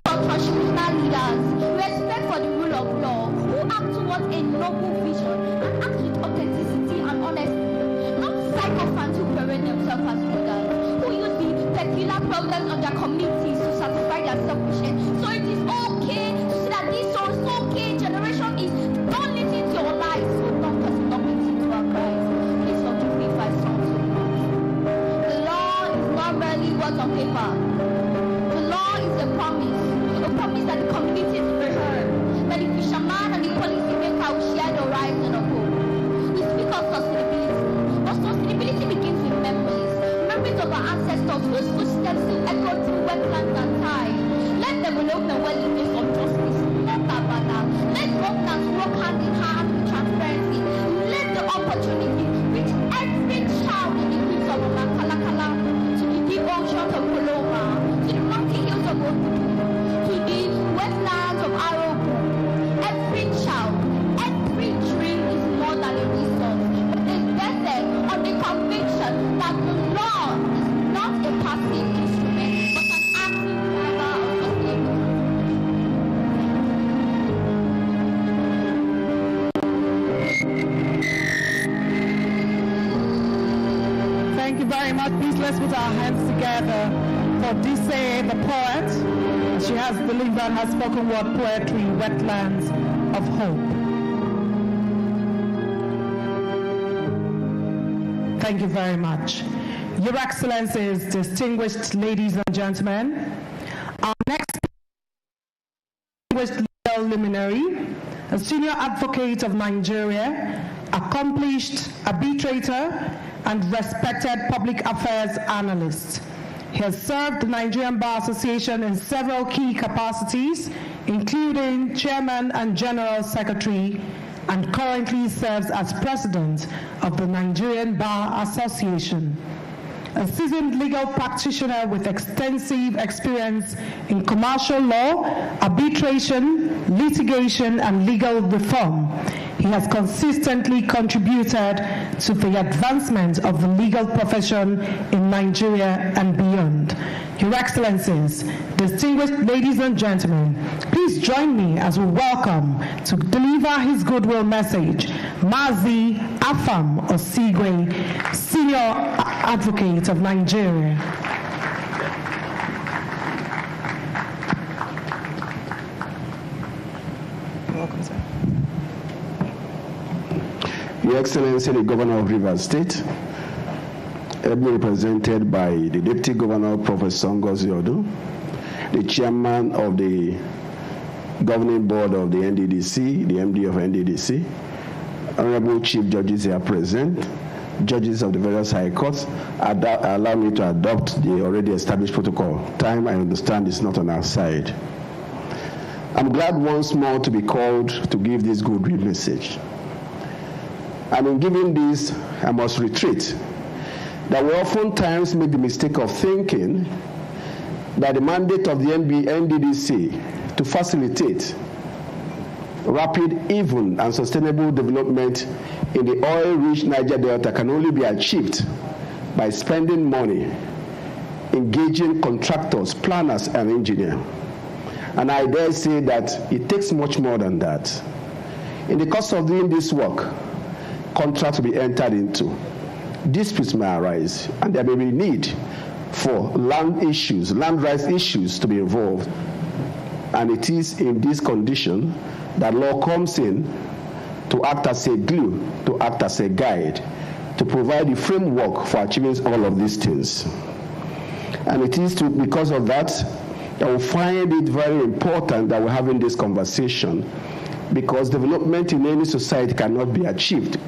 Constitutional leaders, respect for the rule of law, who act towards a noble vision and act with authenticity and honesty, not sycophants who parade themselves as leaders, who use the peculiar problems of their communities to satisfy their selfish ends. So it is okay to see that this okay generation is don't listen to your lies, so don't listen to our cries. Please forgive me if I sound too much. The law is not merely words on paper. The law is a promise that the communities will heard, that the fisherman and the policy maker will share the horizon of hope. We speak of sustainability, but sustainability begins with memories of our ancestors whose footsteps still echo through wetlands and tides. Let development well in place of justice, not banal. Let governance work hand in hand with transparency. Let the opportunity reach every child in the hills of Kalakala, to the deep oceans of Koloma, to the mountain hills of Obudu, to the wetlands of Arobu. Every child, every dream is more than a resource, but is vested on the conviction that the law is not a passive instrument, but an active driver of sustainable. Thank you very much. Please let's put our hands together for Nddc, the poet. She has delivered her spoken word poetry, Wetlands of Hope. Thank you very much. Your Excellencies, distinguished ladies and gentlemen, our next distinguished legal luminary, a senior advocate of Nigeria, accomplished arbitrator, and respected public affairs analyst. He has served the Nigerian Bar Association in several key capacities, including Chairman and General Secretary, and currently serves as President of the Nigerian Bar Association. A seasoned legal practitioner with extensive experience in commercial law, arbitration, litigation, and legal reform, he has consistently contributed to the advancement of the legal profession in Nigeria and beyond. Your Excellencies, distinguished ladies and gentlemen, please join me as we welcome to deliver his goodwill message, Mazi Afam Osigwe, Senior Advocate of Nigeria. Welcome, sir. Your Excellency, the Governor of Rivers State, ably represented by the Deputy Governor, Professor Ngozi Odu, the Chairman of the Governing Board of the Nddc, the MD of Nddc, Honorable Chief Judges here present, judges of the various high courts, allow me to adopt the already established protocol. Time, I understand, is not on our side. I'm glad once more to be called to give this goodwill message. And in giving this, I must retreat that we oftentimes make the mistake of thinking that the mandate of the Nddc to facilitate rapid, even, and sustainable development in the oil-rich Niger Delta can only be achieved by spending money, engaging contractors, planners, and engineers. And I dare say that it takes much more than that. In the course of doing this work, contracts will be entered into. Disputes may arise, and there may be need for land issues, land rights issues to be involved. And it is in this condition that law comes in to act as a glue, to act as a guide, to provide the framework for achieving all of these things. And it is because of that we find it very important that we're having this conversation, because development in any society cannot be achieved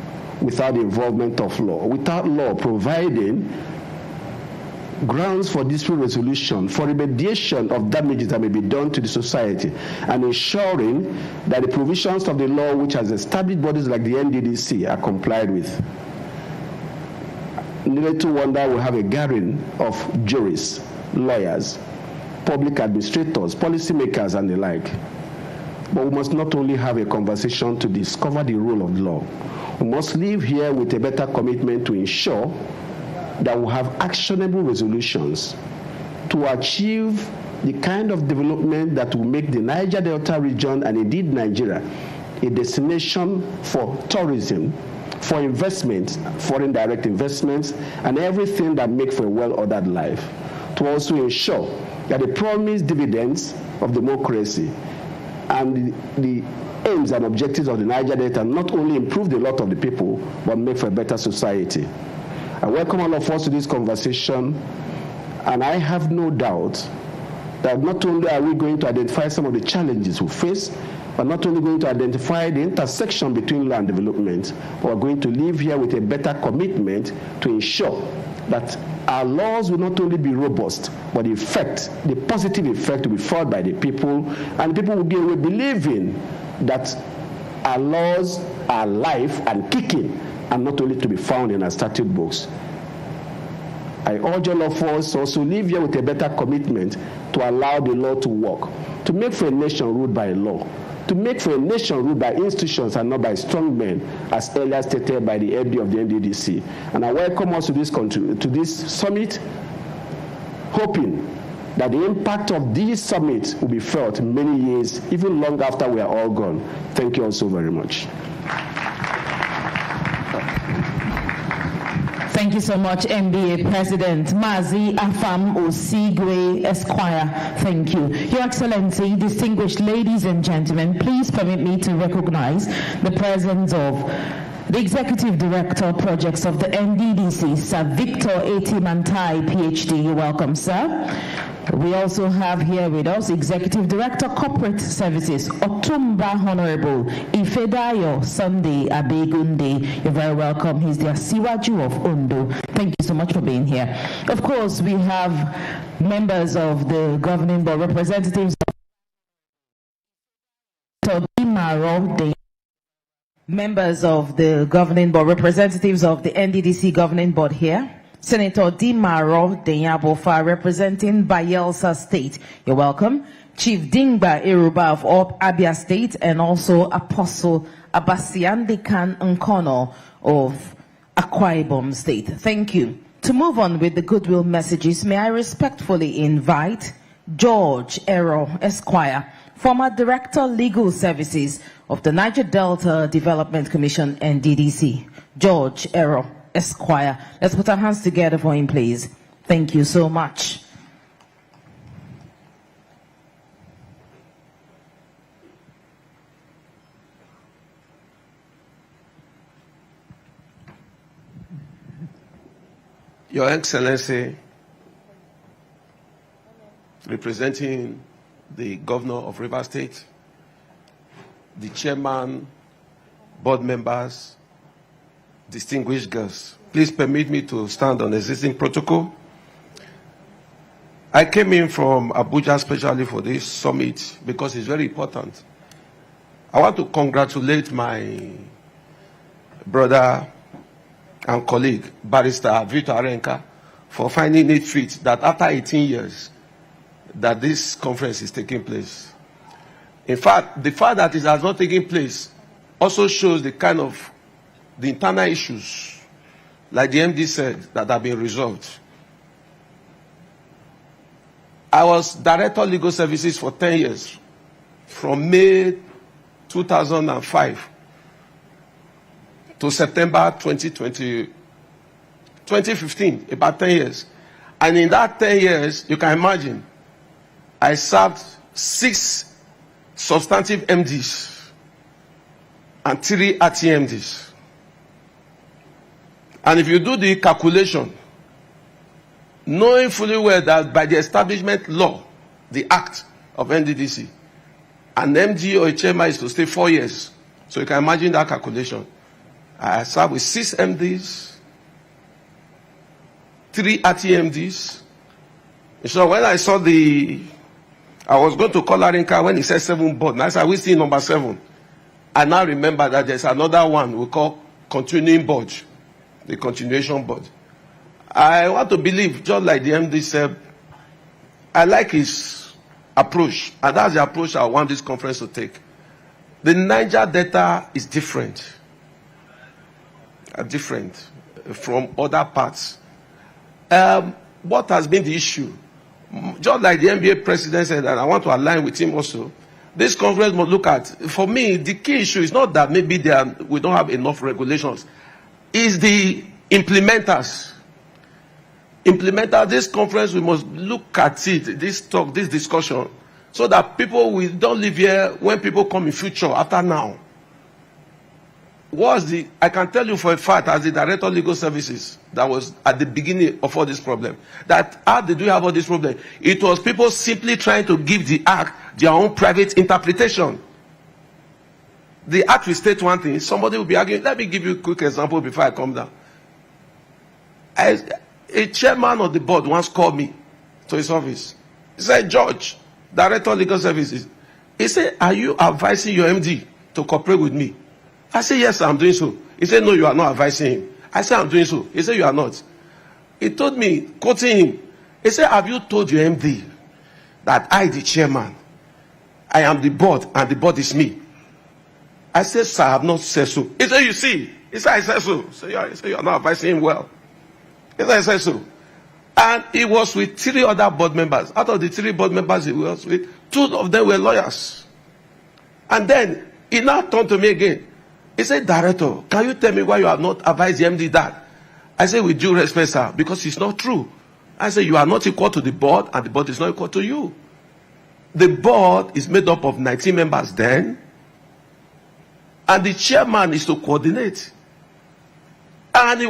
without the involvement of law, without law providing grounds for dispute resolution, for remediation of damages that may be done to the society, and ensuring that the provisions of the law which has established bodies like the Nddc are complied with. Needed to wonder we have a gathering of jurists, lawyers, public administrators, policymakers, and the like. But we must not only have a conversation to discover the rule of law. We must live here with a better commitment to ensure that we have actionable resolutions to achieve the kind of development that will make the Niger Delta region and indeed Nigeria a destination for tourism, for investment, foreign direct investments, and everything that makes for a well-ordered life. To also ensure that the promised dividends of democracy and the aims and objectives of the Niger Delta not only improve the lot of the people, but make for a better society. I welcome all of us to this conversation, and I have no doubt that not only are we going to identify some of the challenges we face, but not only going to identify the intersection between law and development, but we're going to live here with a better commitment to ensure that our laws will not only be robust, but the positive effect will be felt by the people, and people will be believing that our laws are alive and kicking, and not only to be found in our statute books. I urge all of us also live here with a better commitment to allow the law to work, to make for a nation ruled by law, to make for a nation ruled by institutions and not by strong men, as earlier stated by the MD of the Nddc. And I welcome us to this summit, hoping that the impact of this summit will be felt many years, even long after we are all gone. Thank you all so very much. Thank you so much, MBA President Mazi Afam Osigwe Esquire. Thank you. Your Excellency, distinguished ladies and gentlemen, please permit me to recognize the presence of the Executive Director Projects of the Nddc, Sir Victor A.T. Mantai, PhD. You're welcome, sir. We also have here with us Executive Director Corporate Services, Otumba Honorable Ifedayo Sunday Abegunde. You're very welcome. He's the Asiwaju of Ondo. Thank you so much for being here. Of course, we have members of the governing board, representatives of members of the governing board, representatives of the Nddc governing board here. Senator Dimaro Denyabofa, representing Bayelsa State. You're welcome. Chief Dingba Iruba of Abia State, and also Apostle Abasiandikan Nkono of Akwa Ibom State. Thank you. To move on with the goodwill messages, may I respectfully invite George Ero Esquire, former Director Legal Services of the Niger Delta Development Commission, Nddc. George Ero Esquire. Let's put our hands together for him, please. Thank you so much. Your Excellency, representing the Governor of Rivers State, the Chairman, board members, distinguished guests, please permit me to stand on existing protocol. I came in from Abuja especially for this summit because it's very important. I want to congratulate my brother and colleague, Barrister Victor Arenka, for finding it fit that after 18 years that this conference is taking place. In fact, the fact that it has not taken place also shows the kind of the internal issues, like the MD said, that have been resolved. I was Director of Legal Services for 10 years, from May 2005 to September 2015, about 10 years. And in that 10 years, you can imagine, I served 6 substantive MDs and 3 RTMDs. And if you do the calculation, knowing fully well that by the establishment law, the act of NDDC, an MD or a chairman is to stay 4 years. So you can imagine that calculation. I served with 6 MDs, 3 RTMDs. So when I saw I was going to call Arinka when he said 7 board. And I said, we see number 7. I now remember that there's another one we call continuing board, the continuation board. I want to believe, just like the MD said, I like his approach. And that's the approach I want this conference to take. The Niger Delta is different from other parts. What has been the issue? Just like the NBA president said, and I want to align with him also, this conference must look at, for me, the key issue is not that maybe we don't have enough regulations. It's the implementers. This conference, we must look at it, this talk, this discussion, so that people will don't live here when people come in future, after now. I can tell you for a fact, as the Director of Legal Services, that was at the beginning of all this problem, that how did we have all this problem? It was people simply trying to give the act their own private interpretation. The act will state one thing, somebody will be arguing. Let me give you a quick example before I come down. A chairman of the board once called me to his office. He said, George, Director of Legal Services, he said, are you advising your MD to cooperate with me? I said, yes, I'm doing so. He said, no, you are not advising him. I said, I'm doing so. He said, you are not. He told me, quoting him, he said, have you told your MD that I, the chairman, I am the board and the board is me? I said, sir, I have not said so. He said, you see. He said, I said so. He said, you are not advising him well. He said, I said so. And he was with 3 other board members. Out of the 3 board members he was with, 2 of them were lawyers. And then he now turned to me again. He said, Director, can you tell me why you have not advised the MD that? I said, with due respect, sir, because it's not true. I said, you are not equal to the board, and the board is not equal to you. The board is made up of 19 members then, and the chairman is to coordinate. And he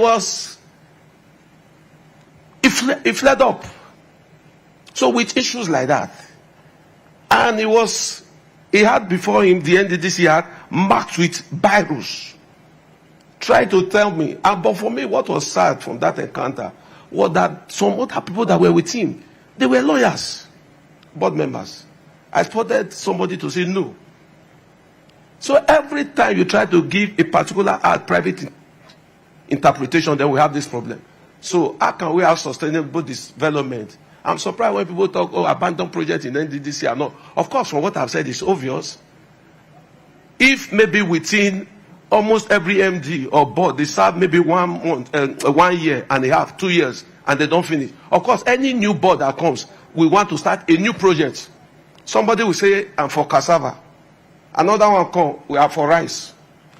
fled up. So with issues like that, and he had before him, the Nddc had marked with virus, tried to tell me. But for me, what was sad from that encounter was that some other people that were with him, they were lawyers, board members. I spotted somebody to say no. So every time you try to give a particular private interpretation, then we have this problem. So how can we have sustainable development? I'm surprised when people talk, abandoned projects in Nddc are not. Of course, from what I've said, it's obvious. If maybe within almost every MD or board, they serve maybe 1 month, 1 year and they have 2 years and they don't finish. Of course, any new board that comes, we want to start a new project. Somebody will say, I'm for cassava. Another one come, we are for rice.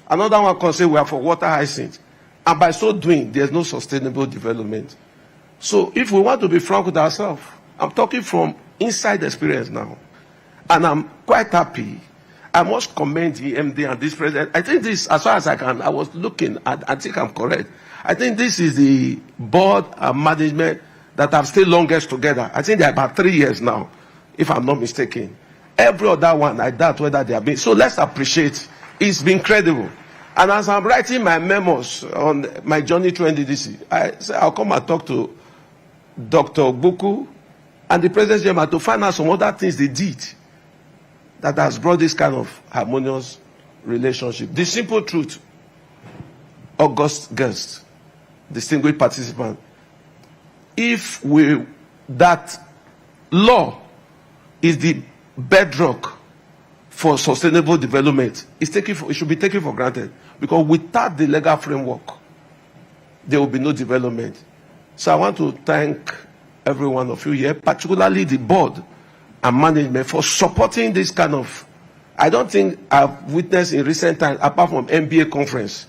Another one can say, we are for water hyacinth. And by so doing, there's no sustainable development. So if we want to be frank with ourselves, I'm talking from inside experience now. And I'm quite happy. I must commend the MD and this president. I think this, as far as I can, I was looking at, I think I'm correct. I think this is the board and management that have stayed longest together. I think they're about 3 years now, if I'm not mistaken. Every other one, I doubt whether they have been. So let's appreciate. It's been incredible. And as I'm writing my memos on my journey to Nddc, I say I'll come and talk to Dr. Buku and the President General to find out some other things they did that has brought this kind of harmonious relationship. The simple truth, august guest, distinguished participant, if that law is the bedrock for sustainable development, it should be taken for granted, because without the legal framework, there will be no development. So I want to thank every one of you here, particularly the board and management, for supporting this kind of, I don't think I've witnessed in recent times, apart from MBA conference,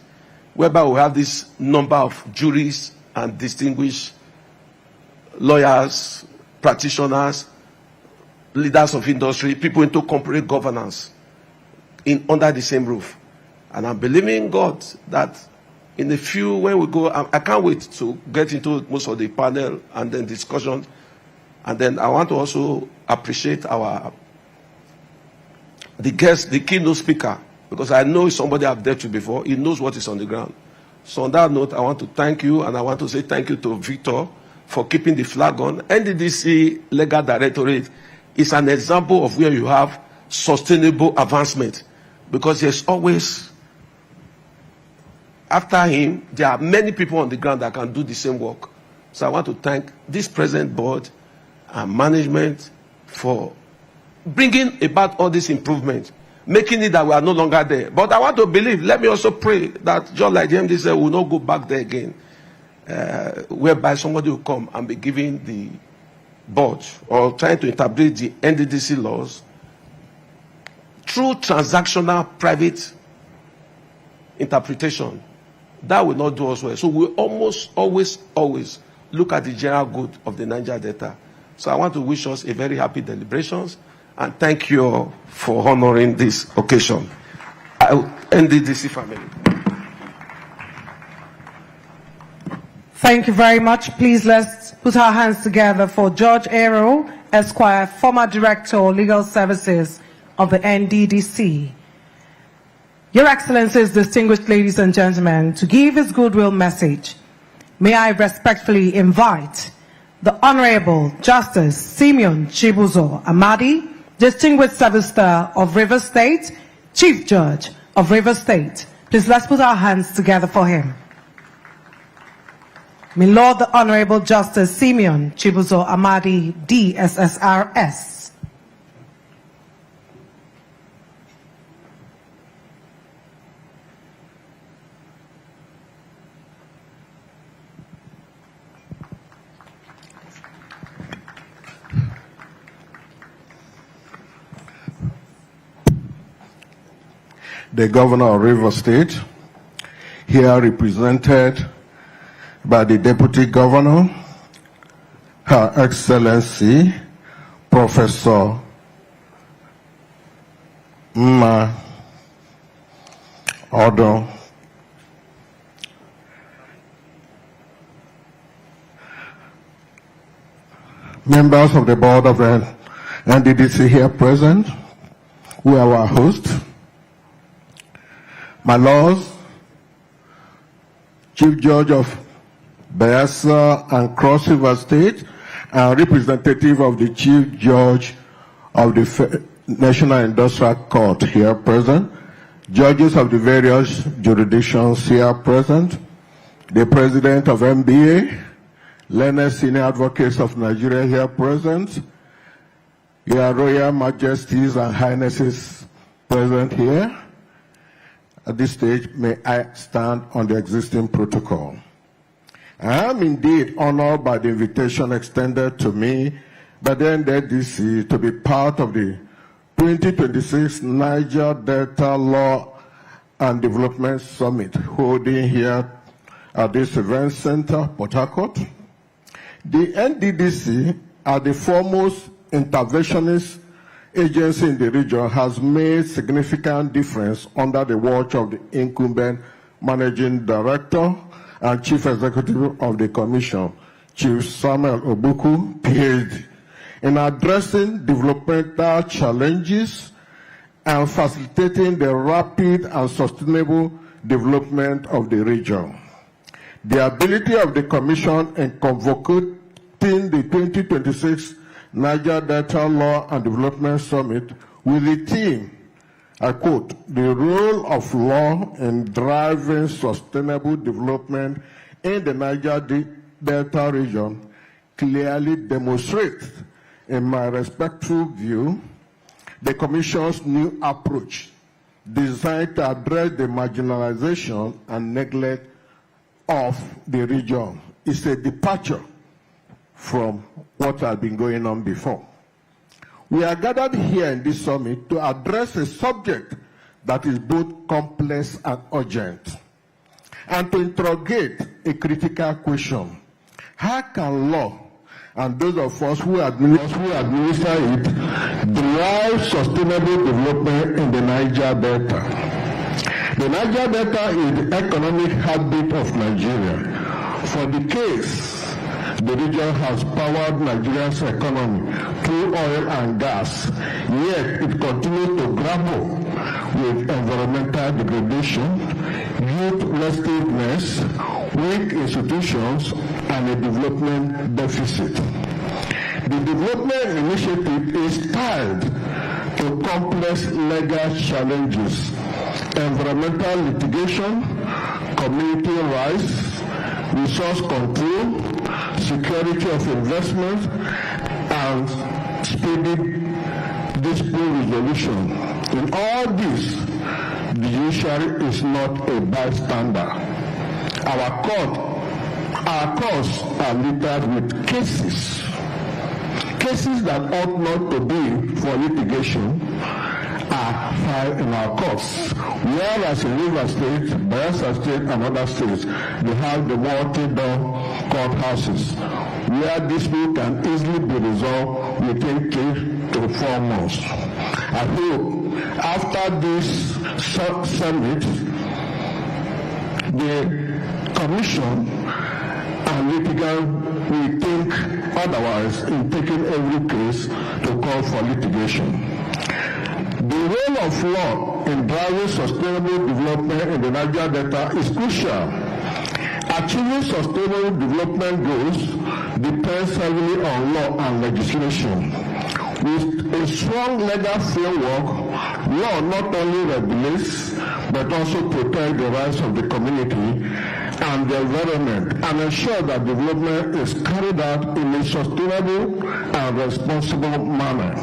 whereby we have this number of juries and distinguished lawyers, practitioners, leaders of industry, people into corporate governance under the same roof. And I'm believing God that in a few, when we go, I can't wait to get into most of the panel and then discussion. And then I want to also appreciate the guest, the keynote speaker, because I know somebody I've dealt with before. He knows what is on the ground. So on that note, I want to thank you, and I want to say thank you to Victor for keeping the flag on. Nddc Legal Directorate is an example of where you have sustainable advancement, because there's always, after him, there are many people on the ground that can do the same work. So I want to thank this present board and management for bringing about all this improvement. making it that we are no longer there. But I want to believe, let me also pray that just like the MD said, we will not go back there again, whereby somebody will come and be giving the board or trying to interpret the Nddc laws through transactional private interpretation. That will not do us well. So we almost always look at the general good of the Niger Delta. So I want to wish us a very happy deliberations and thank you all for honoring this occasion. Nddc family. Thank you very much. Please let's put our hands together for George Aero, Esquire, former Director of Legal Services of the Nddc. Your Excellencies, distinguished ladies and gentlemen, to give his goodwill message, may I respectfully invite the Honorable Justice Simeon Chibuzo Amadi, Distinguished Service Star of Rivers State, Chief Judge of Rivers State. Please let's put our hands together for him. My Lord the Honorable Justice Simeon Chibuzo Amadi, DSSRS. The Governor of Rivers State, here represented by the Deputy Governor, Her Excellency, Professor Mma Odo, members of the board of the Nddc here present, who are our hosts, my lords, Chief Judge of Bayelsa and Cross River State, and representative of the Chief Judge of the National Industrial Court here present, judges of the various jurisdictions here present, the President of MBA, learned senior advocates of Nigeria here present, your Royal Majesties and Highnesses present here. At this stage, may I stand on the existing protocol. I am indeed honored by the invitation extended to me by the Nddc to be part of the 2026 Niger Delta Law and Development Summit holding here at this event center, Port Harcourt. The Nddc, as the foremost interventionist agency in the region, has made significant difference under the watch of the incumbent Managing Director and Chief Executive of the Commission, Chief Samuel Obuku, PhD, in addressing developmental challenges and facilitating the rapid and sustainable development of the region. The ability of the Commission in convoking the 2026 Niger Delta Law and Development Summit with the theme, I quote, "The role of law in driving sustainable development in the Niger Delta region," clearly demonstrates, in my respectful view, the Commission's new approach designed to address the marginalization and neglect of the region. It's a departure from what had been going on before. We are gathered here in this summit to address a subject that is both complex and urgent, and to interrogate a critical question. How can law and those of us who administer it drive sustainable development in the Niger Delta? The Niger Delta is the economic heartbeat of Nigeria. For decades, the region has powered Nigeria's economy through oil and gas, yet it continues to grapple with environmental degradation, youth restiveness, weak institutions, and a development deficit. The development initiative is tied to complex legal challenges, environmental litigation, community rights, resource control, security of investment, and speedy dispute resolution. In all this, the judiciary is not a bystander. Our courts are littered with cases that ought not to be for litigation are filed in our courts. Whereas in Rivers State, Bayelsa State, and other states, they have the multi-door courthouses where dispute can easily be resolved within 3 to 4 months. I hope after this summit, the Commission and litigant will think otherwise in taking every case to call for litigation. The role of law in driving sustainable development in the Niger Delta is crucial. Achieving sustainable development goals depends heavily on law and legislation. With a strong legal framework, law not only regulates but also protects the rights of the community and the environment and ensure that development is carried out in a sustainable and responsible manner.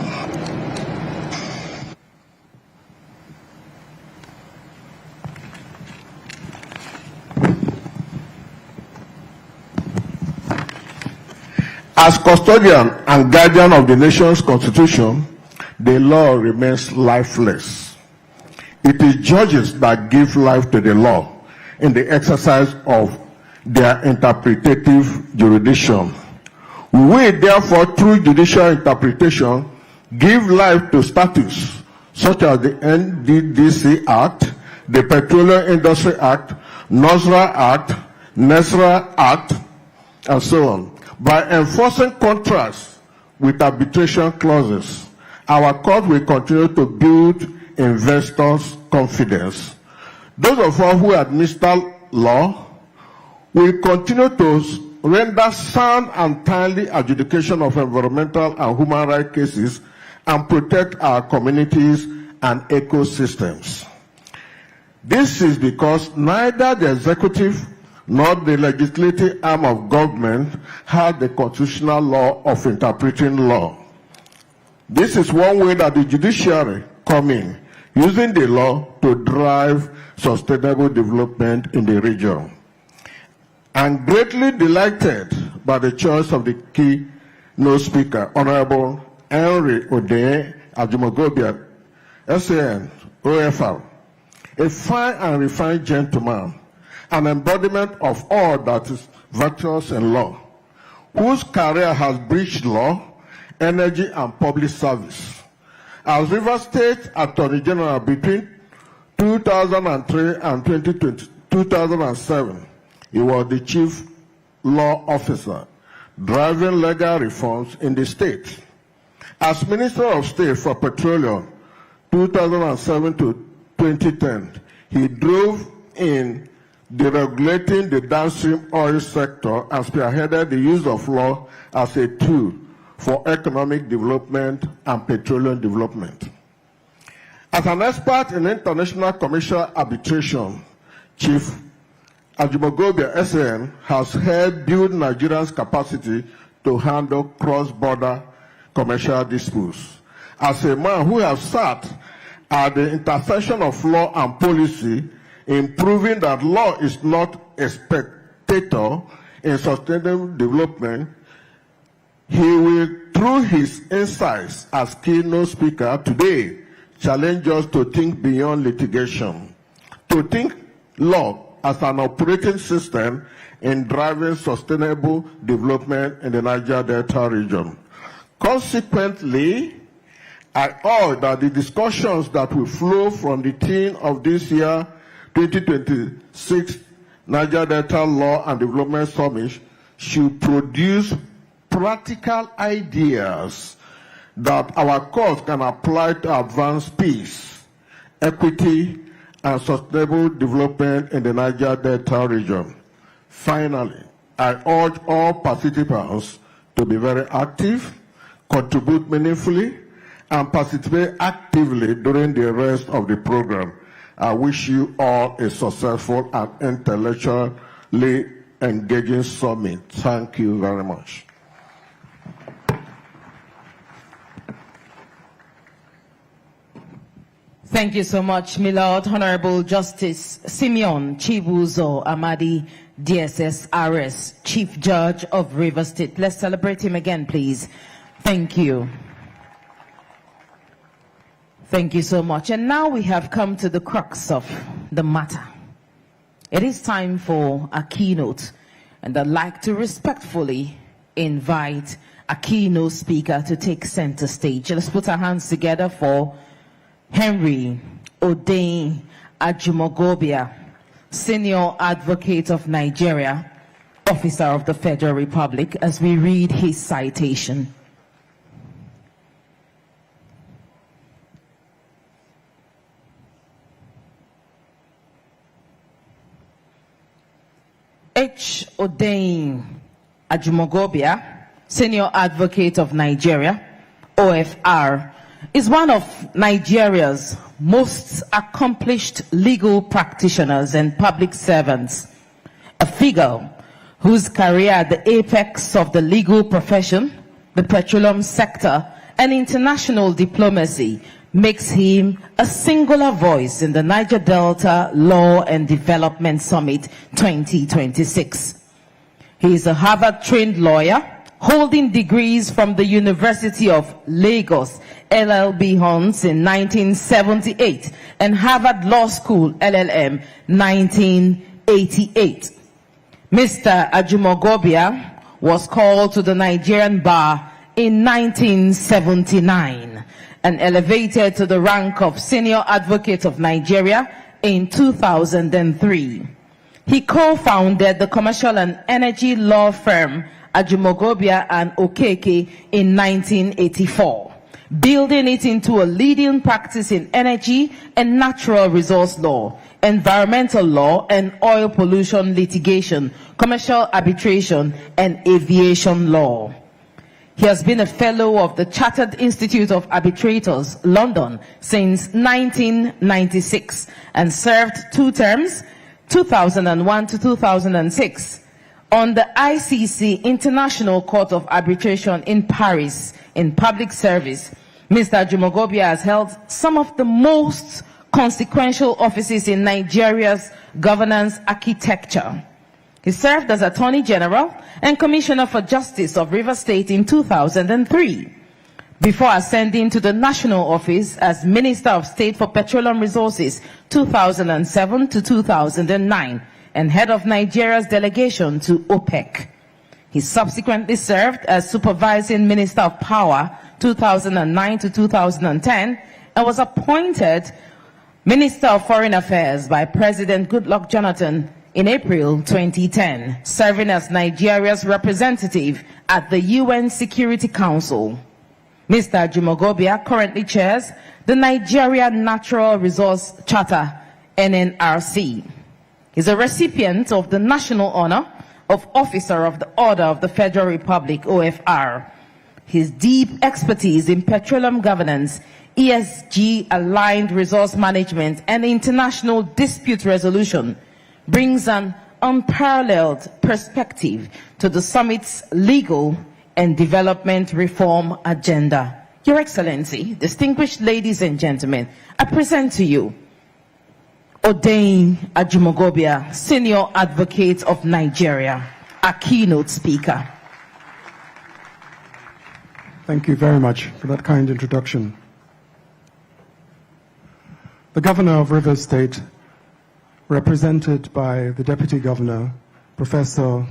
As custodian and guardian of the nation's constitution, the law remains lifeless. It is judges that give life to the law in the exercise of their interpretative jurisdiction. We will therefore, through judicial interpretation, give life to statutes such as the Nddc Act, the Petroleum Industry Act, NOSRA Act, NESRA Act, and so on. By enforcing contracts with arbitration clauses, our court will continue to build investors' confidence. Those of us who administer law will continue to render sound and timely adjudication of environmental and human rights cases and protect our communities and ecosystems. This is because neither the executive nor the legislative arm of government has the constitutional law of interpreting law. This is one way that the judiciary come in, using the law to drive sustainable development in the region. I'm greatly delighted by the choice of the keynote speaker, Honorable Henry Ode Ajumogobia, SAN, OFR, a fine and refined gentleman, an embodiment of all that is virtuous in law, whose career has bridged law, energy, and public service. As Rivers State Attorney General between 2003 and 2007, he was the chief law officer, driving legal reforms in the state. As Minister of State for Petroleum, 2007 to 2010, he drove in deregulating the downstream oil sector and spearheaded the use of law as a tool for economic development and petroleum development. As an expert in international commercial arbitration, Chief Ajumogobia SAN has helped build Nigerians' capacity to handle cross-border commercial disputes. As a man who has sat at the intersection of law and policy, in proving that law is not a spectator in sustainable development, he will, through his insights as keynote speaker today, challenge us to think beyond litigation, to think law as an operating system in driving sustainable development in the Niger Delta region. Consequently, I urge that the discussions that will flow from the theme of this year 2026 Niger Delta Law and Development Summit should produce practical ideas that our courts can apply to advance peace, equity, and sustainable development in the Niger Delta region. Finally, I urge all participants to be very active, contribute meaningfully, and participate actively during the rest of the program. I wish you all a successful and intellectually engaging summit. Thank you very much. Thank you so much, my Lord. Honorable Justice Simeon Chibuzo Amadi, DSS-RS, Chief Judge of Rivers State. Let's celebrate him again, please. Thank you. Thank you so much. And now we have come to the crux of the matter. It is time for a keynote, and I'd like to respectfully invite a keynote speaker to take center stage. Let's put our hands together for Henry Odeyin Ajumogobia, Senior Advocate of Nigeria, Officer of the Federal Republic, as we read his citation. H. Odeyin Ajumogobia, Senior Advocate of Nigeria, OFR, is one of Nigeria's most accomplished legal practitioners and public servants, a figure whose career at the apex of the legal profession, the petroleum sector, and international diplomacy makes him a singular voice in the Niger Delta Law and Development Summit 2026. He is a Harvard-trained lawyer, holding degrees from the University of Lagos, LLB Hons in 1978, and Harvard Law School, LLM, 1988. Mr. Ajumogobia was called to the Nigerian bar in 1979 and elevated to the rank of Senior Advocate of Nigeria in 2003. He co-founded the commercial and energy law firm Ajumogobia and Okeke in 1984, building it into a leading practice in energy and natural resource law, environmental law and oil pollution litigation, commercial arbitration, and aviation law. He has been a fellow of the Chartered Institute of Arbitrators, London, since 1996 and served 2 terms, 2001 to 2006, on the ICC International Court of Arbitration in Paris in public service. Mr. Ajumogobia has held some of the most consequential offices in Nigeria's governance architecture. He served as Attorney General and Commissioner for Justice of Rivers State in 2003, before ascending to the national office as Minister of State for Petroleum Resources 2007 to 2009 and head of Nigeria's delegation to OPEC. He subsequently served as Supervising Minister of Power 2009 to 2010 and was appointed Minister of Foreign Affairs by President Goodluck Jonathan in April 2010, serving as Nigeria's representative at the UN Security Council. Mr. Ajumogobia currently chairs the Nigeria Natural Resource Charter, NNRC. He's a recipient of the National Honor of Officer of the Order of the Federal Republic, OFR. His deep expertise in petroleum governance, ESG-aligned resource management, and international dispute resolution brings an unparalleled perspective to the summit's legal and development reform agenda. Your Excellency, distinguished ladies and gentlemen, I present to you Odeyin Ajumogobia, Senior Advocate of Nigeria, a keynote speaker. Thank you very much for that kind introduction. The Governor of Rivers State, represented by the Deputy Governor, Professor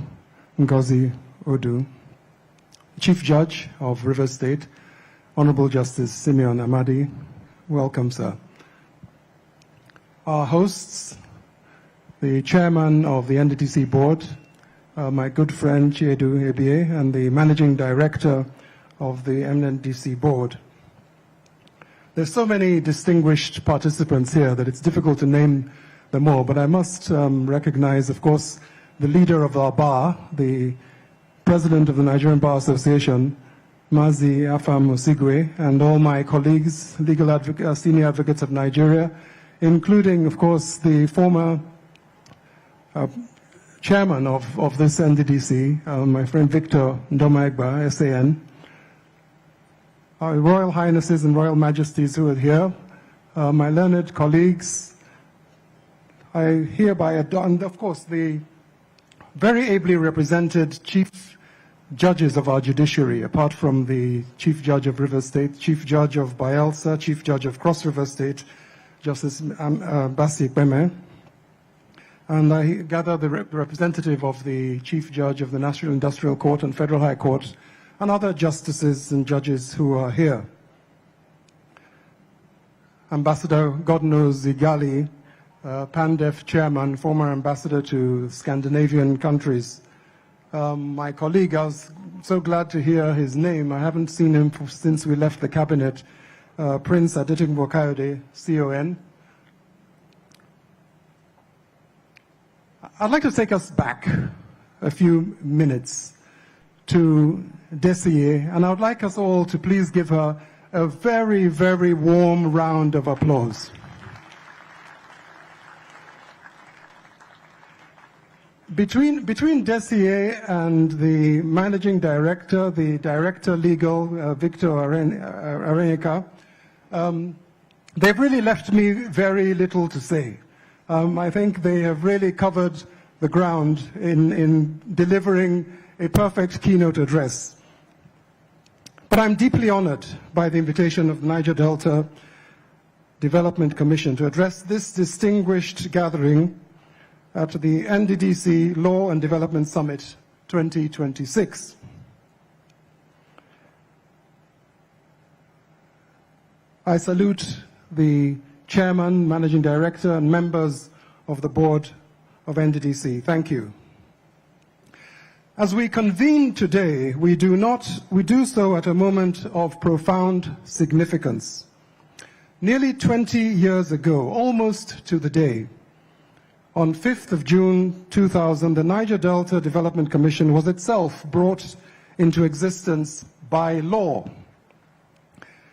Ngozi Odu, Chief Judge of Rivers State, Honorable Justice Simeon Amadi, welcome, sir. Our hosts, the Chairman of the Nddc Board, my good friend Chiedu Ebie, and the Managing Director of the Nddc Board. There's so many distinguished participants here that it's difficult to name them all, but I must recognize, of course, the leader of our bar, the President of the Nigerian Bar Association, Mazi Afam Osigwe, and all my colleagues, senior advocates of Nigeria, including, of course, the former chairman of this Nddc, my friend Victor Ndomaegba, SAN, our Royal Highnesses and Royal Majesties who are here, my learned colleagues, I hereby adopt, and of course the very ably represented chief judges of our judiciary, apart from the Chief Judge of River State, Chief Judge of Bayelsa, Chief Judge of Cross River State, Justice Basi Beme, and I gather the representative of the Chief Judge of the National Industrial Court and Federal High Court, and other justices and judges who are here. Ambassador Godno Zigali, PANDEF chairman, former ambassador to Scandinavian countries. My colleague, I was so glad to hear his name. I haven't seen him since we left the cabinet. Prince Adetunbo Kayode, CON. I'd like to take us back a few minutes to Desiye, and I would like us all to please give her a very, very warm round of applause. Between Desiye and the managing director, the director legal, Victor Arenika, they've really left me very little to say. I think they have really covered the ground in delivering a perfect keynote address. But I'm deeply honored by the invitation of the Niger Delta Development Commission to address this distinguished gathering at the Nddc Law and Development Summit 2026. I salute the chairman, managing director, and members of the board of Nddc. Thank you. As we convene today, we do so at a moment of profound significance. Nearly 20 years ago, almost to the day, on 5th of June 2000, the Niger Delta Development Commission was itself brought into existence by law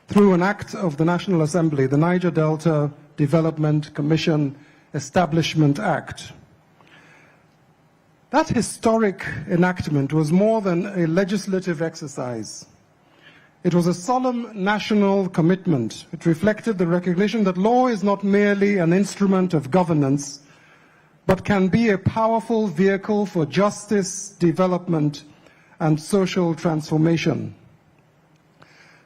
through an act of the National Assembly, the Niger Delta Development Commission Establishment Act. That historic enactment was more than a legislative exercise. It was a solemn national commitment. It reflected the recognition that law is not merely an instrument of governance, but can be a powerful vehicle for justice, development, and social transformation.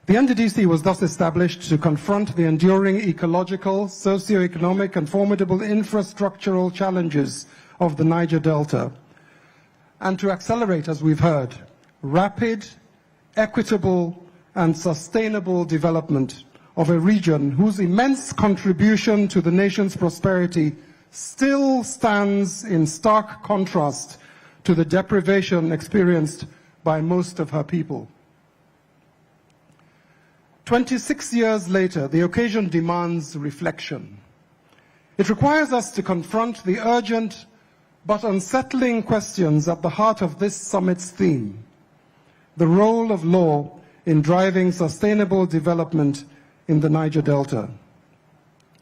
The Nddc was thus established to confront the enduring ecological, socio-economic, and formidable infrastructural challenges of the Niger Delta, and to accelerate, as we've heard, rapid, equitable, and sustainable development of a region whose immense contribution to the nation's prosperity still stands in stark contrast to the deprivation experienced by most of her people. 26 years later, the occasion demands reflection. It requires us to confront the urgent but unsettling questions at the heart of this summit's theme: the role of law in driving sustainable development in the Niger Delta.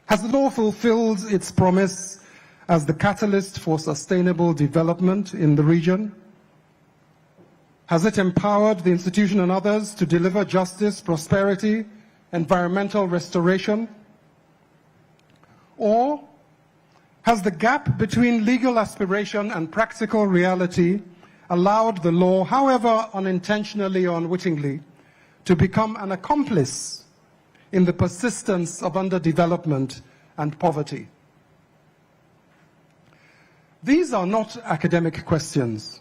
Has the law fulfilled its promise as the catalyst for sustainable development in the region? Has it empowered the institution and others to deliver justice, prosperity, environmental restoration? Or has the gap between legal aspiration and practical reality allowed the law, however unintentionally or unwittingly, to become an accomplice in the persistence of underdevelopment and poverty? These are not academic questions.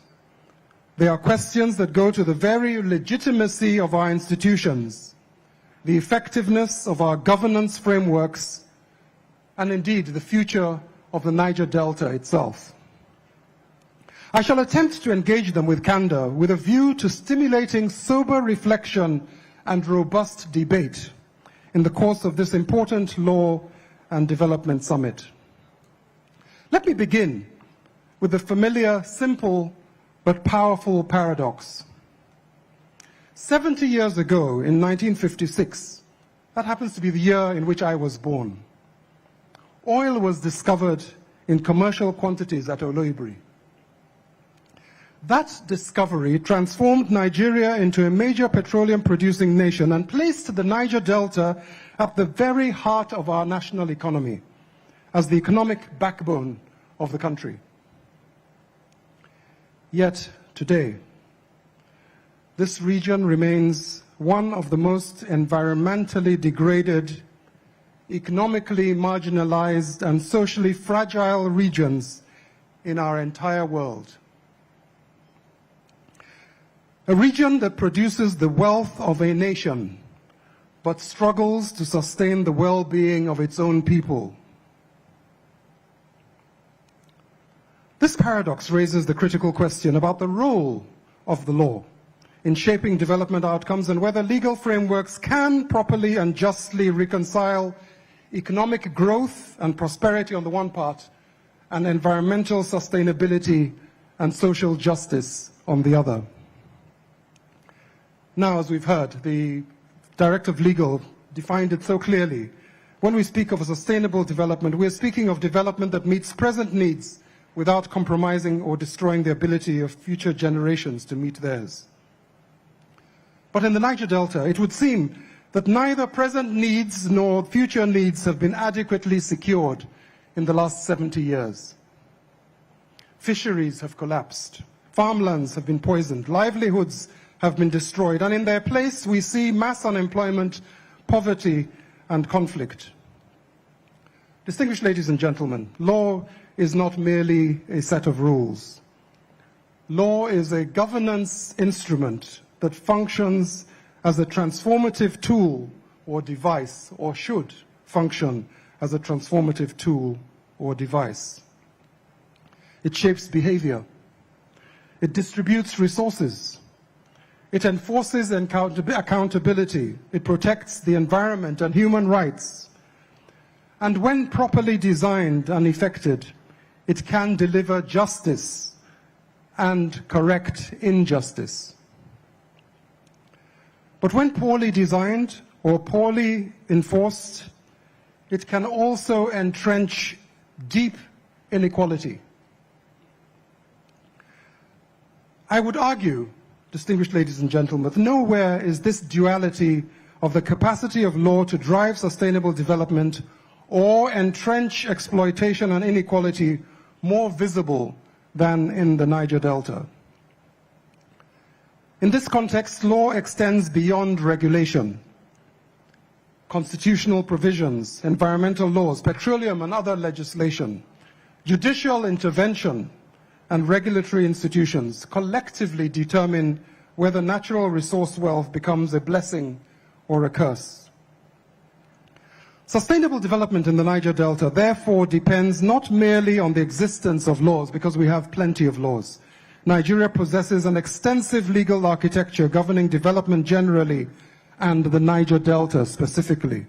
They are questions that go to the very legitimacy of our institutions, the effectiveness of our governance frameworks, and indeed the future of the Niger Delta itself. I shall attempt to engage them with candor, with a view to stimulating sober reflection and robust debate in the course of this important law and development summit. Let me begin with the familiar, simple, but powerful paradox. 70 years ago, in 1956, that happens to be the year in which I was born, oil was discovered in commercial quantities at Oloibiri. That discovery transformed Nigeria into a major petroleum-producing nation and placed the Niger Delta at the very heart of our national economy as the economic backbone of the country. Yet today, this region remains one of the most environmentally degraded, economically marginalized, and socially fragile regions in our entire world. A region that produces the wealth of a nation, but struggles to sustain the well-being of its own people. This paradox raises the critical question about the role of the law in shaping development outcomes and whether legal frameworks can properly and justly reconcile economic growth and prosperity on the one part and environmental sustainability and social justice on the other. Now, as we've heard, the Director of Legal defined it so clearly. When we speak of a sustainable development, we're speaking of development that meets present needs without compromising or destroying the ability of future generations to meet theirs. But in the Niger Delta, it would seem that neither present needs nor future needs have been adequately secured in the last 70 years. Fisheries have collapsed, farmlands have been poisoned, livelihoods have been destroyed, and in their place we see mass unemployment, poverty, and conflict. Distinguished ladies and gentlemen, law is not merely a set of rules. Law is a governance instrument that functions as a transformative tool or device, or should function as a transformative tool or device. It shapes behavior. It distributes resources. It enforces accountability. It protects the environment and human rights. And when properly designed and effected, it can deliver justice and correct injustice. But when poorly designed or poorly enforced, it can also entrench deep inequality. I would argue, distinguished ladies and gentlemen, that nowhere is this duality of the capacity of law to drive sustainable development or entrench exploitation and inequality more visible than in the Niger Delta. In this context, law extends beyond regulation. Constitutional provisions, environmental laws, petroleum and other legislation, judicial intervention, and regulatory institutions collectively determine whether natural resource wealth becomes a blessing or a curse. Sustainable development in the Niger Delta, therefore, depends not merely on the existence of laws, because we have plenty of laws. Nigeria possesses an extensive legal architecture governing development generally and the Niger Delta specifically.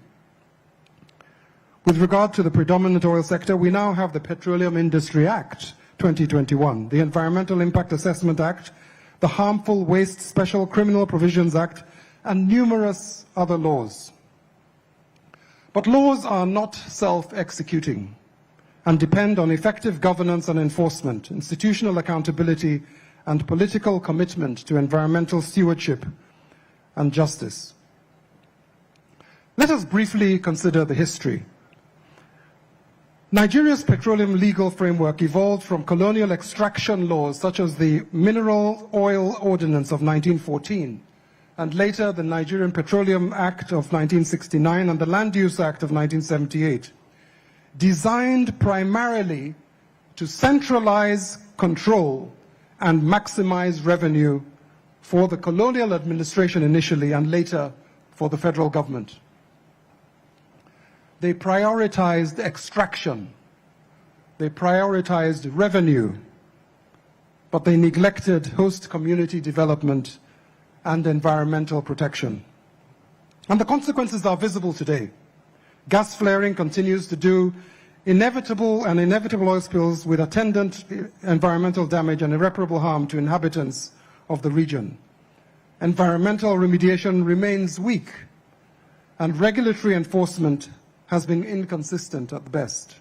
With regard to the predominant oil sector, we now have the Petroleum Industry Act 2021, the Environmental Impact Assessment Act, the Harmful Waste Special Criminal Provisions Act, and numerous other laws. But laws are not self-executing and depend on effective governance and enforcement, institutional accountability, and political commitment to environmental stewardship and justice. Let us briefly consider the history. Nigeria's petroleum legal framework evolved from colonial extraction laws such as the Mineral Oil Ordinance of 1914, and later the Nigerian Petroleum Act of 1969 and the Land Use Act of 1978, designed primarily to centralize control and maximize revenue for the colonial administration initially and later for the federal government. They prioritized extraction, they prioritized revenue, but they neglected host community development and environmental protection. And the consequences are visible today. Gas flaring continues to do inevitable oil spills with attendant environmental damage and irreparable harm to inhabitants of the region. Environmental remediation remains weak, and regulatory enforcement has been inconsistent at best.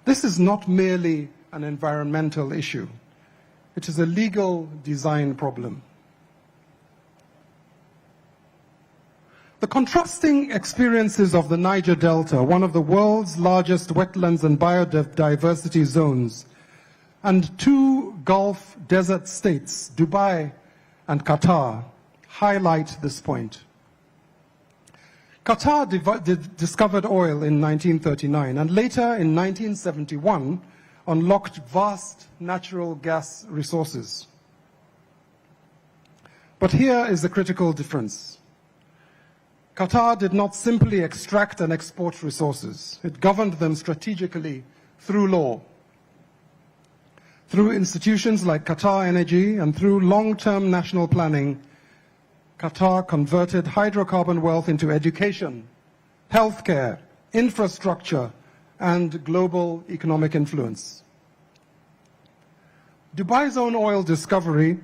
This is not merely an environmental issue. It is a legal design problem. The contrasting experiences of the Niger Delta, one of the world's largest wetlands and biodiversity zones, and two Gulf desert states, Dubai and Qatar, highlight this point. Qatar discovered oil in 1939 and later in 1971 unlocked vast natural gas resources. But here is the critical difference. Qatar did not simply extract and export resources. It governed them strategically through law, through institutions like Qatar Energy, and through long-term national planning. Qatar converted hydrocarbon wealth into education, healthcare, infrastructure, and global economic influence. Dubai's own oil discovery,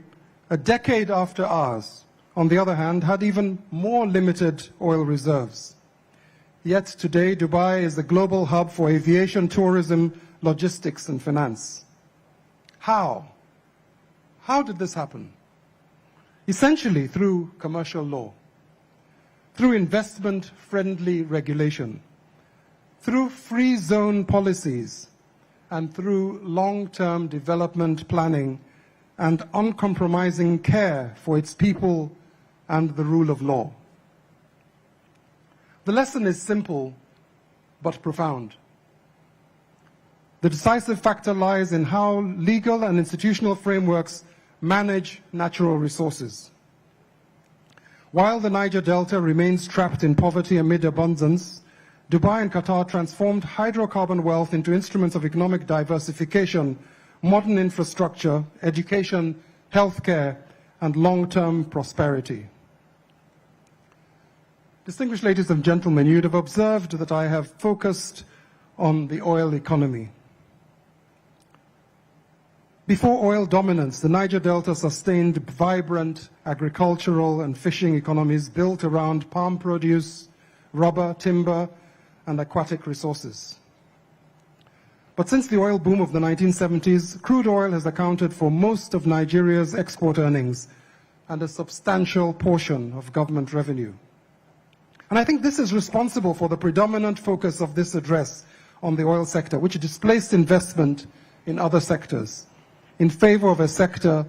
a decade after ours, on the other hand, had even more limited oil reserves. Yet today, Dubai is the global hub for aviation, tourism, logistics, and finance. How? How did this happen? Essentially through commercial law, through investment-friendly regulation, through free zone policies, and through long-term development planning and uncompromising care for its people and the rule of law. The lesson is simple but profound. The decisive factor lies in how legal and institutional frameworks manage natural resources. While the Niger Delta remains trapped in poverty amid abundance, Dubai and Qatar transformed hydrocarbon wealth into instruments of economic diversification, modern infrastructure, education, healthcare, and long-term prosperity. Distinguished ladies and gentlemen, you'd have observed that I have focused on the oil economy. Before oil dominance, the Niger Delta sustained vibrant agricultural and fishing economies built around palm produce, rubber, timber, and aquatic resources. But since the oil boom of the 1970s, crude oil has accounted for most of Nigeria's export earnings and a substantial portion of government revenue. And I think this is responsible for the predominant focus of this address on the oil sector, which displaced investment in other sectors in favor of a sector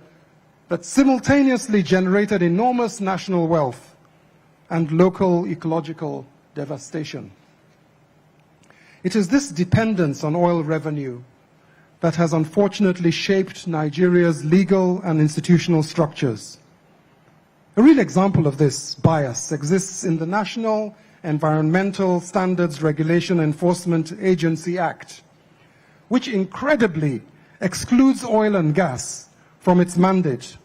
that simultaneously generated enormous national wealth and local ecological devastation. It is this dependence on oil revenue that has unfortunately shaped Nigeria's legal and institutional structures. A real example of this bias exists in the National Environmental Standards Regulation Enforcement Agency Act, which incredibly excludes oil and gas from its mandate,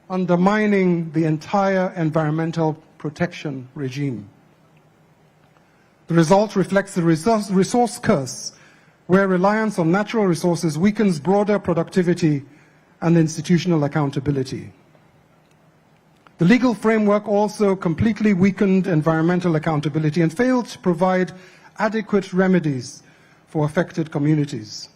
undermining the entire environmental protection regime. The result reflects the resource curse, where reliance on natural resources weakens broader productivity and institutional accountability. The legal framework also completely weakened environmental accountability and failed to provide adequate remedies for affected communities.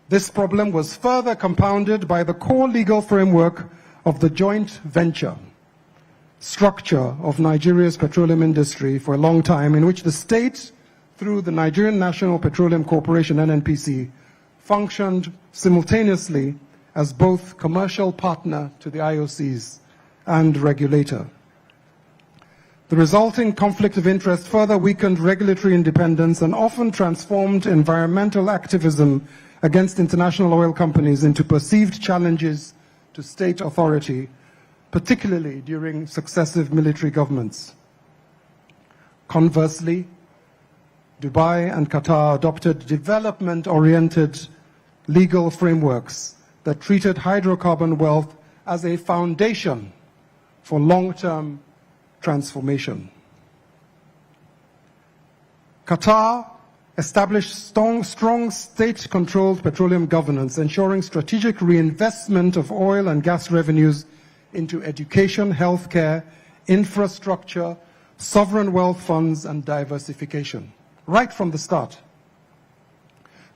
This problem was further compounded by the core legal framework of the joint venture structure of Nigeria's petroleum industry for a long time, in which the state, through the Nigerian National Petroleum Corporation, NNPC, functioned simultaneously as both commercial partner to the IOCs and regulator. The resulting conflict of interest further weakened regulatory independence and often transformed environmental activism against international oil companies into perceived challenges to state authority, particularly during successive military governments. Conversely, Dubai and Qatar adopted development-oriented legal frameworks that treated hydrocarbon wealth as a foundation for long-term transformation. Qatar established strong state-controlled petroleum governance, ensuring strategic reinvestment of oil and gas revenues into education, healthcare, infrastructure, sovereign wealth funds, and diversification, right from the start.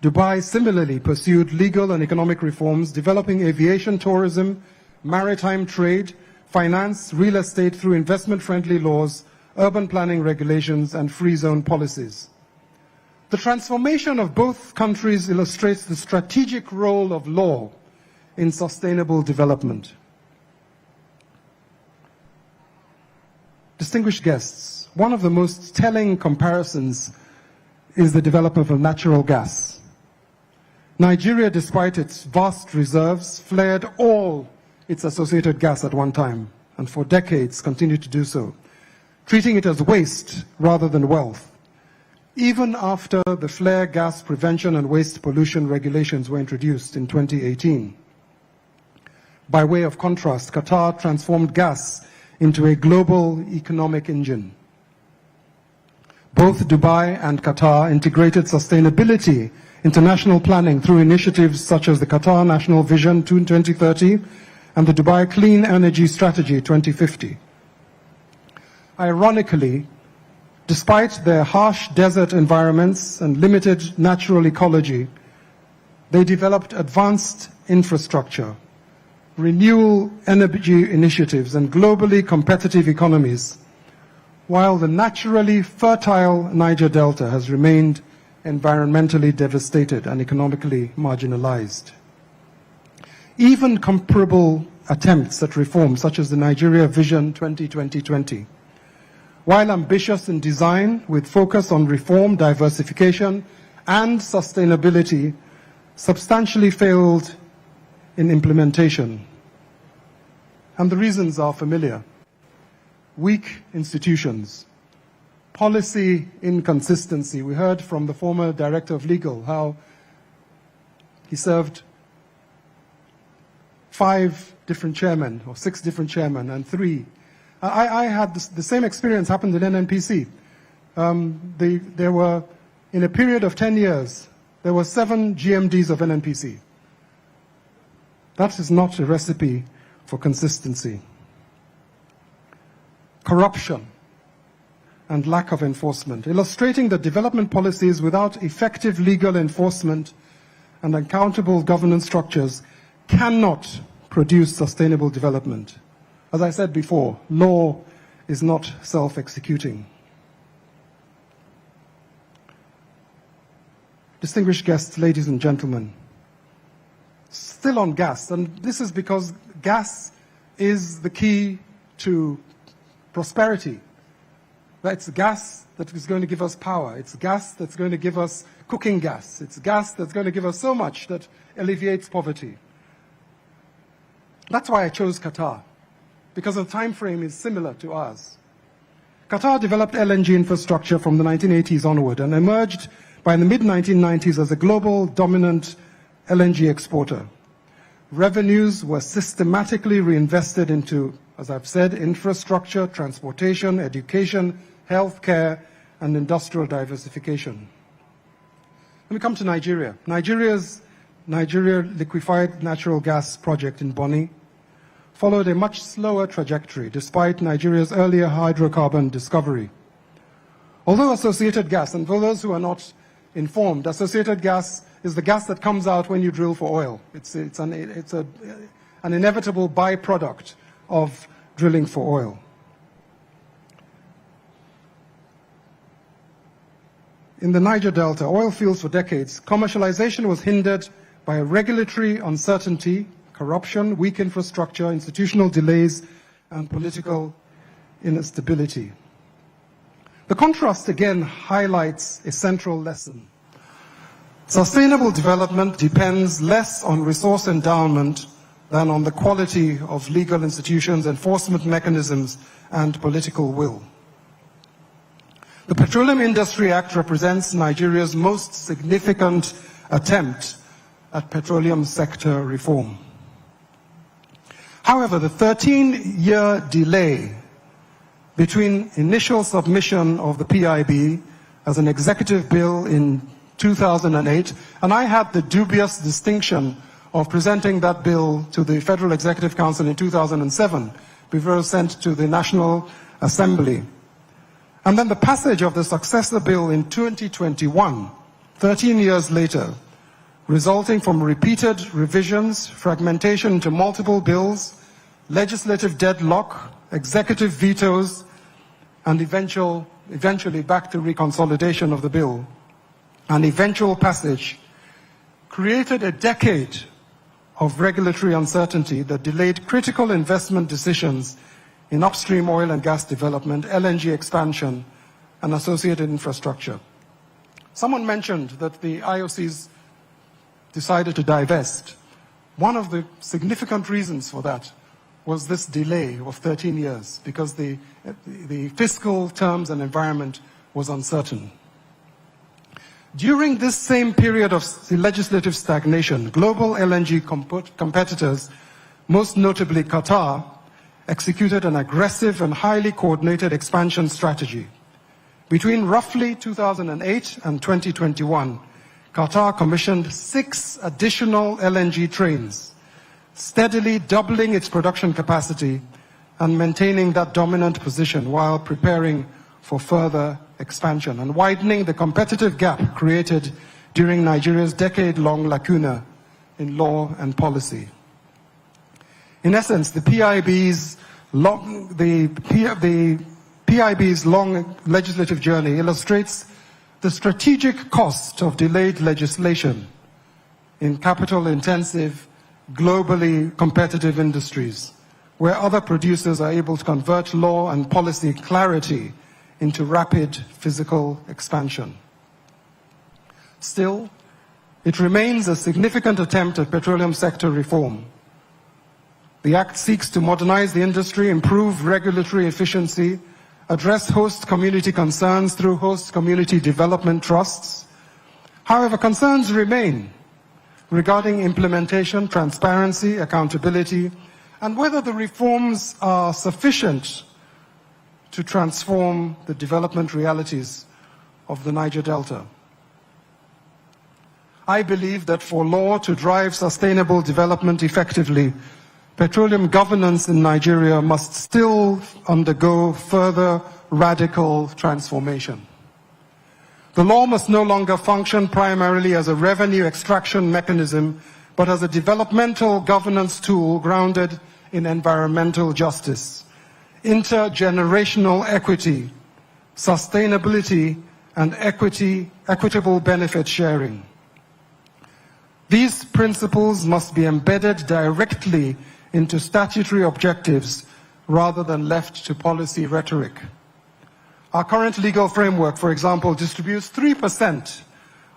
Dubai similarly pursued legal and economic reforms, developing aviation tourism, maritime trade, finance, real estate through investment-friendly laws, urban planning regulations, and free zone policies. The transformation of both countries illustrates the strategic role of law in sustainable development. Distinguished guests, one of the most telling comparisons is the development of natural gas. Nigeria, despite its vast reserves, flared all its associated gas at one time, and for decades continued to do so, treating it as waste rather than wealth, even after the flare gas prevention and waste pollution regulations were introduced in 2018. By way of contrast, Qatar transformed gas into a global economic engine. Both Dubai and Qatar integrated sustainability into national planning through initiatives such as the Qatar National Vision 2030 and the Dubai Clean Energy Strategy 2050. Ironically, despite their harsh desert environments and limited natural ecology, they developed advanced infrastructure, renewable energy initiatives, and globally competitive economies, while the naturally fertile Niger Delta has remained environmentally devastated and economically marginalized. Even comparable attempts at reform, such as the Nigeria Vision 2020, while ambitious in design with focus on reform, diversification, and sustainability, substantially failed in implementation. And the reasons are familiar. Weak institutions, policy inconsistency. We heard from the former director of legal how he served 5 different chairmen or 6 different chairmen and 3. I had the same experience happened in NNPC. There were, in a period of 10 years, there were 7 GMDs of NNPC. That is not a recipe for consistency. Corruption and lack of enforcement, illustrating that development policies without effective legal enforcement and accountable governance structures cannot produce sustainable development. As I said before, law is not self-executing. Distinguished guests, ladies and gentlemen, still on gas, and this is because gas is the key to prosperity. It's gas that is going to give us power. It's gas that's going to give us cooking gas. It's gas that's going to give us so much that alleviates poverty. That's why I chose Qatar, because the time frame is similar to ours. Qatar developed LNG infrastructure from the 1980s onward and emerged by the mid-1990s as a global dominant LNG exporter. Revenues were systematically reinvested into, as I've said, infrastructure, transportation, education, healthcare, and industrial diversification. Let me come to Nigeria. Nigeria liquefied natural gas project in Bonny followed a much slower trajectory despite Nigeria's earlier hydrocarbon discovery. Although associated gas, and for those who are not informed, associated gas is the gas that comes out when you drill for oil. It's an inevitable byproduct of drilling for oil. In the Niger Delta, oil fields for decades, commercialization was hindered by regulatory uncertainty, corruption, weak infrastructure, institutional delays, and political instability. The contrast again highlights a central lesson. Sustainable development depends less on resource endowment than on the quality of legal institutions, enforcement mechanisms, and political will. The Petroleum Industry Act represents Nigeria's most significant attempt at petroleum sector reform. However, the 13-year delay between initial submission of the PIB as an executive bill in 2008, and I had the dubious distinction of presenting that bill to the Federal Executive Council in 2007 before it was sent to the National Assembly. And then the passage of the successor bill in 2021, 13 years later, resulting from repeated revisions, fragmentation into multiple bills, legislative deadlock, executive vetoes, and eventually back to reconsolidation of the bill, and eventual passage, created a decade of regulatory uncertainty that delayed critical investment decisions in upstream oil and gas development, LNG expansion, and associated infrastructure. Someone mentioned that the IOCs decided to divest. One of the significant reasons for that was this delay of 13 years, because the fiscal terms and environment was uncertain. During this same period of legislative stagnation, global LNG competitors, most notably Qatar, executed an aggressive and highly coordinated expansion strategy. Between roughly 2008 and 2021, Qatar commissioned 6 additional LNG trains, steadily doubling its production capacity and maintaining that dominant position while preparing for further expansion and widening the competitive gap created during Nigeria's decade-long lacuna in law and policy. In essence, the PIB's long legislative journey illustrates the strategic cost of delayed legislation in capital-intensive, globally competitive industries, where other producers are able to convert law and policy clarity into rapid physical expansion. Still, it remains a significant attempt at petroleum sector reform. The Act seeks to modernize the industry, improve regulatory efficiency, address host community concerns through host community development trusts. However, concerns remain regarding implementation, transparency, accountability, and whether the reforms are sufficient to transform the development realities of the Niger Delta. I believe that for law to drive sustainable development effectively, petroleum governance in Nigeria must still undergo further radical transformation. The law must no longer function primarily as a revenue extraction mechanism, but as a developmental governance tool grounded in environmental justice, intergenerational equity, sustainability, and equitable benefit sharing. These principles must be embedded directly into statutory objectives rather than left to policy rhetoric. Our current legal framework, for example, distributes 3%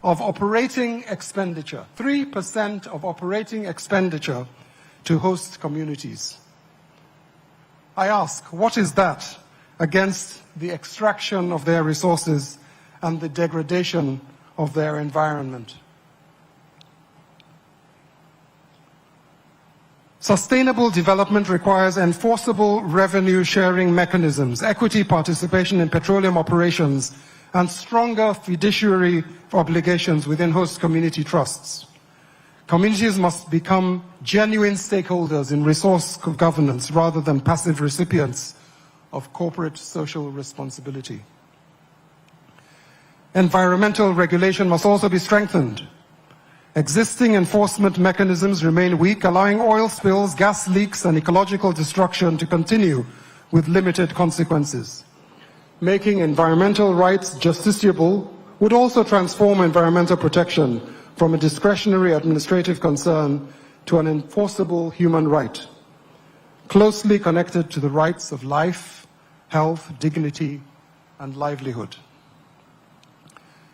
of operating expenditure, 3% of operating expenditure to host communities. I ask, what is that against the extraction of their resources and the degradation of their environment? Sustainable development requires enforceable revenue sharing mechanisms, equity participation in petroleum operations, and stronger fiduciary obligations within host community trusts. Communities must become genuine stakeholders in resource governance rather than passive recipients of corporate social responsibility. Environmental regulation must also be strengthened. Existing enforcement mechanisms remain weak, allowing oil spills, gas leaks, and ecological destruction to continue with limited consequences. Making environmental rights justiciable would also transform environmental protection from a discretionary administrative concern to an enforceable human right, closely connected to the rights of life, health, dignity, and livelihood.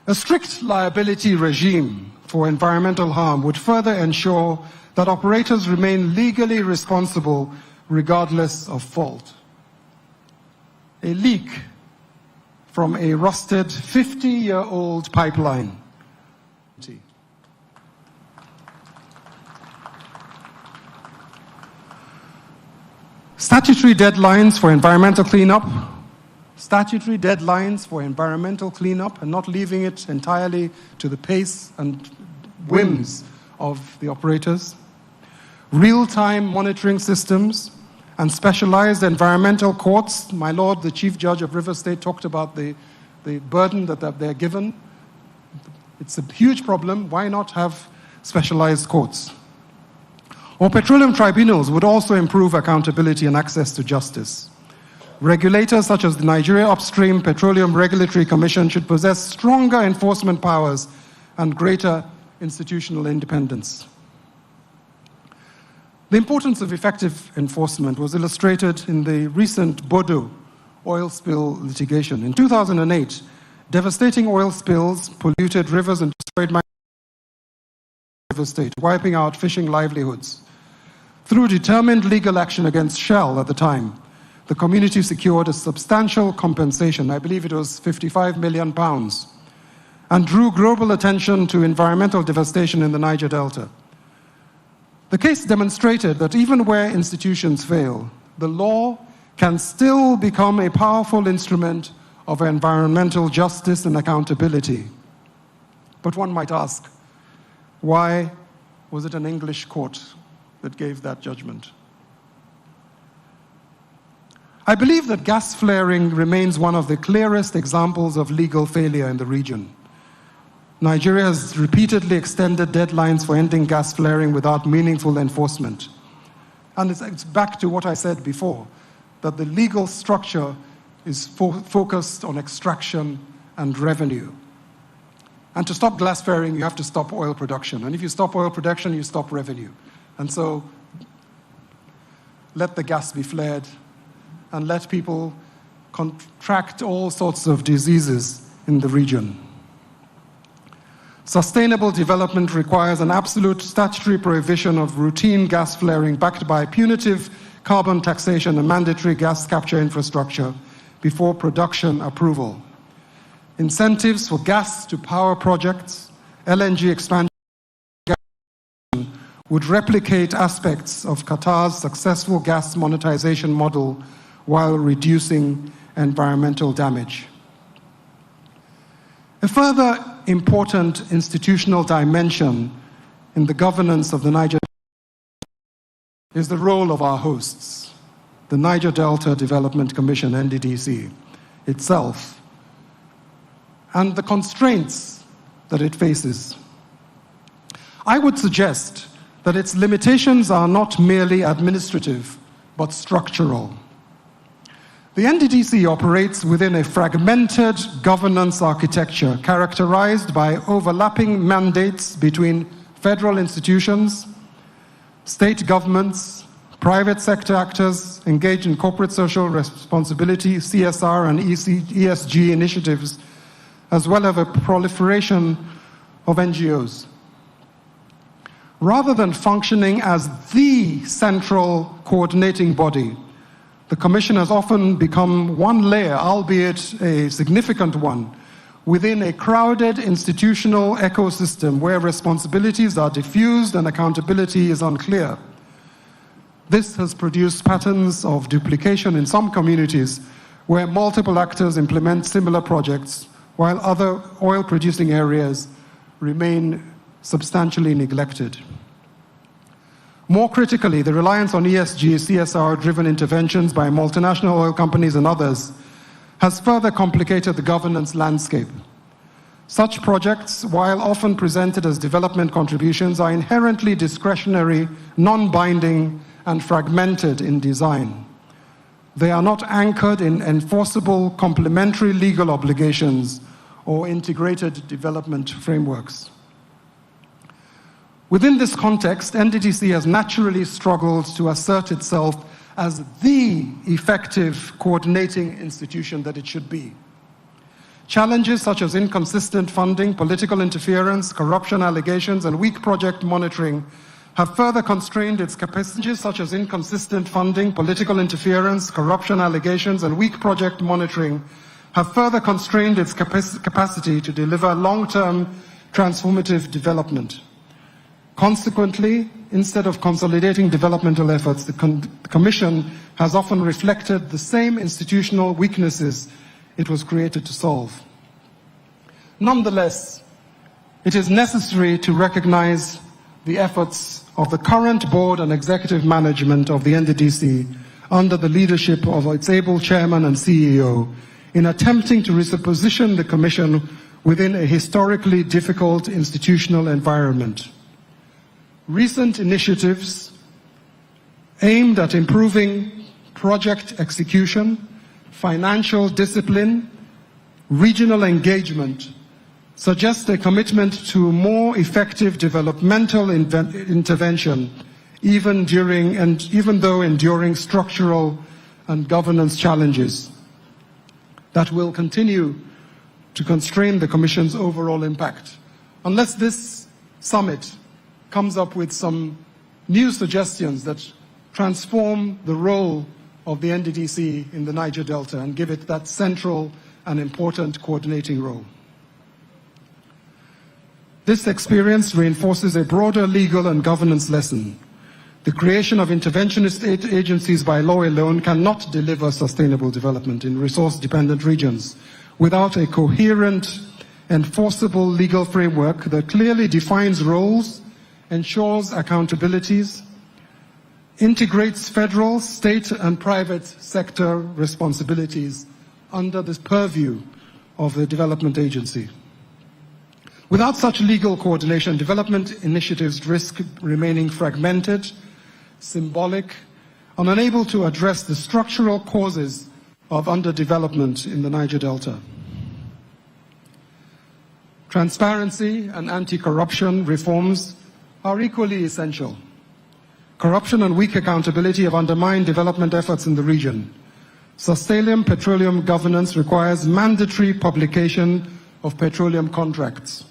A strict liability regime for environmental harm would further ensure that operators remain legally responsible regardless of fault. A leak from a rusted 50-year-old pipeline. Statutory deadlines for environmental cleanup, and not leaving it entirely to the pace and whims of the operators. Real-time monitoring systems and specialized environmental courts. My Lord, the Chief Judge of River State talked about the burden that they're given. It's a huge problem. Why not have specialized courts. Or petroleum tribunals would also improve accountability and access to justice. Regulators such as the Nigeria Upstream Petroleum Regulatory Commission should possess stronger enforcement powers and greater institutional independence. The importance of effective enforcement was illustrated in the recent Bodo oil spill litigation. In 2008, devastating oil spills polluted rivers and destroyed my river state, wiping out fishing livelihoods. Through determined legal action against Shell at the time, the community secured a substantial compensation, I believe it was £55 million, and drew global attention to environmental devastation in the Niger Delta. The case demonstrated that even where institutions fail, the law can still become a powerful instrument of environmental justice and accountability. But one might ask, why was it an English court that gave that judgment? I believe that gas flaring remains one of the clearest examples of legal failure in the region. Nigeria has repeatedly extended deadlines for ending gas flaring without meaningful enforcement. And it's back to what I said before, that the legal structure is focused on extraction and revenue. And to stop gas flaring, you have to stop oil production. And if you stop oil production, you stop revenue. And so let the gas be flared and let people contract all sorts of diseases in the region. Sustainable development requires an absolute statutory prohibition of routine gas flaring backed by punitive carbon taxation and mandatory gas capture infrastructure before production approval. Incentives for gas to power projects, LNG expansion would replicate aspects of Qatar's successful gas monetization model while reducing environmental damage. A further important institutional dimension in the governance of the Niger is the role of our hosts, the Niger Delta Development Commission, Nddc, itself, and the constraints that it faces. I would suggest that its limitations are not merely administrative, but structural. The Nddc operates within a fragmented governance architecture characterized by overlapping mandates between federal institutions, state governments, private sector actors engaged in corporate social responsibility, CSR and ESG initiatives, as well as a proliferation of NGOs. Rather than functioning as the central coordinating body, the Commission has often become one layer, albeit a significant one, within a crowded institutional ecosystem where responsibilities are diffused and accountability is unclear. This has produced patterns of duplication in some communities where multiple actors implement similar projects while other oil-producing areas remain substantially neglected. More critically, the reliance on ESG, CSR-driven interventions by multinational oil companies and others has further complicated the governance landscape. Such projects, while often presented as development contributions, are inherently discretionary, non-binding, and fragmented in design. They are not anchored in enforceable complementary legal obligations or integrated development frameworks. Within this context, Nddc has naturally struggled to assert itself as the effective coordinating institution that it should be. Challenges such as inconsistent funding, political interference, corruption allegations, and weak project monitoring have further constrained its capacities, such as inconsistent funding, political interference, corruption allegations, and weak project monitoring have further constrained its capacity to deliver long-term transformative development. Consequently, instead of consolidating developmental efforts, the Commission has often reflected the same institutional weaknesses it was created to solve. Nonetheless, it is necessary to recognize the efforts of the current board and executive management of the Nddc under the leadership of its able chairman and CEO in attempting to reposition the Commission within a historically difficult institutional environment. recent initiatives aimed at improving project execution, financial discipline, regional engagement suggest a commitment to more effective developmental intervention, even though enduring structural and governance challenges that will continue to constrain the Commission's overall impact. Unless this summit comes up with some new suggestions that transform the role of the NDDC in the Niger Delta and give it that central and important coordinating role. This experience reinforces a broader legal and governance lesson. The creation of interventionist agencies by law alone cannot deliver sustainable development in resource-dependent regions without a coherent, enforceable legal framework that clearly defines roles, ensures accountabilities, integrates federal, state, and private sector responsibilities under the purview of the development agency. Without such legal coordination, development initiatives risk remaining fragmented, symbolic, and unable to address the structural causes of underdevelopment in the Niger Delta. Transparency and anti-corruption reforms are equally essential. Corruption and weak accountability have undermined development efforts in the region. Sustainable petroleum governance requires mandatory publication of petroleum contracts,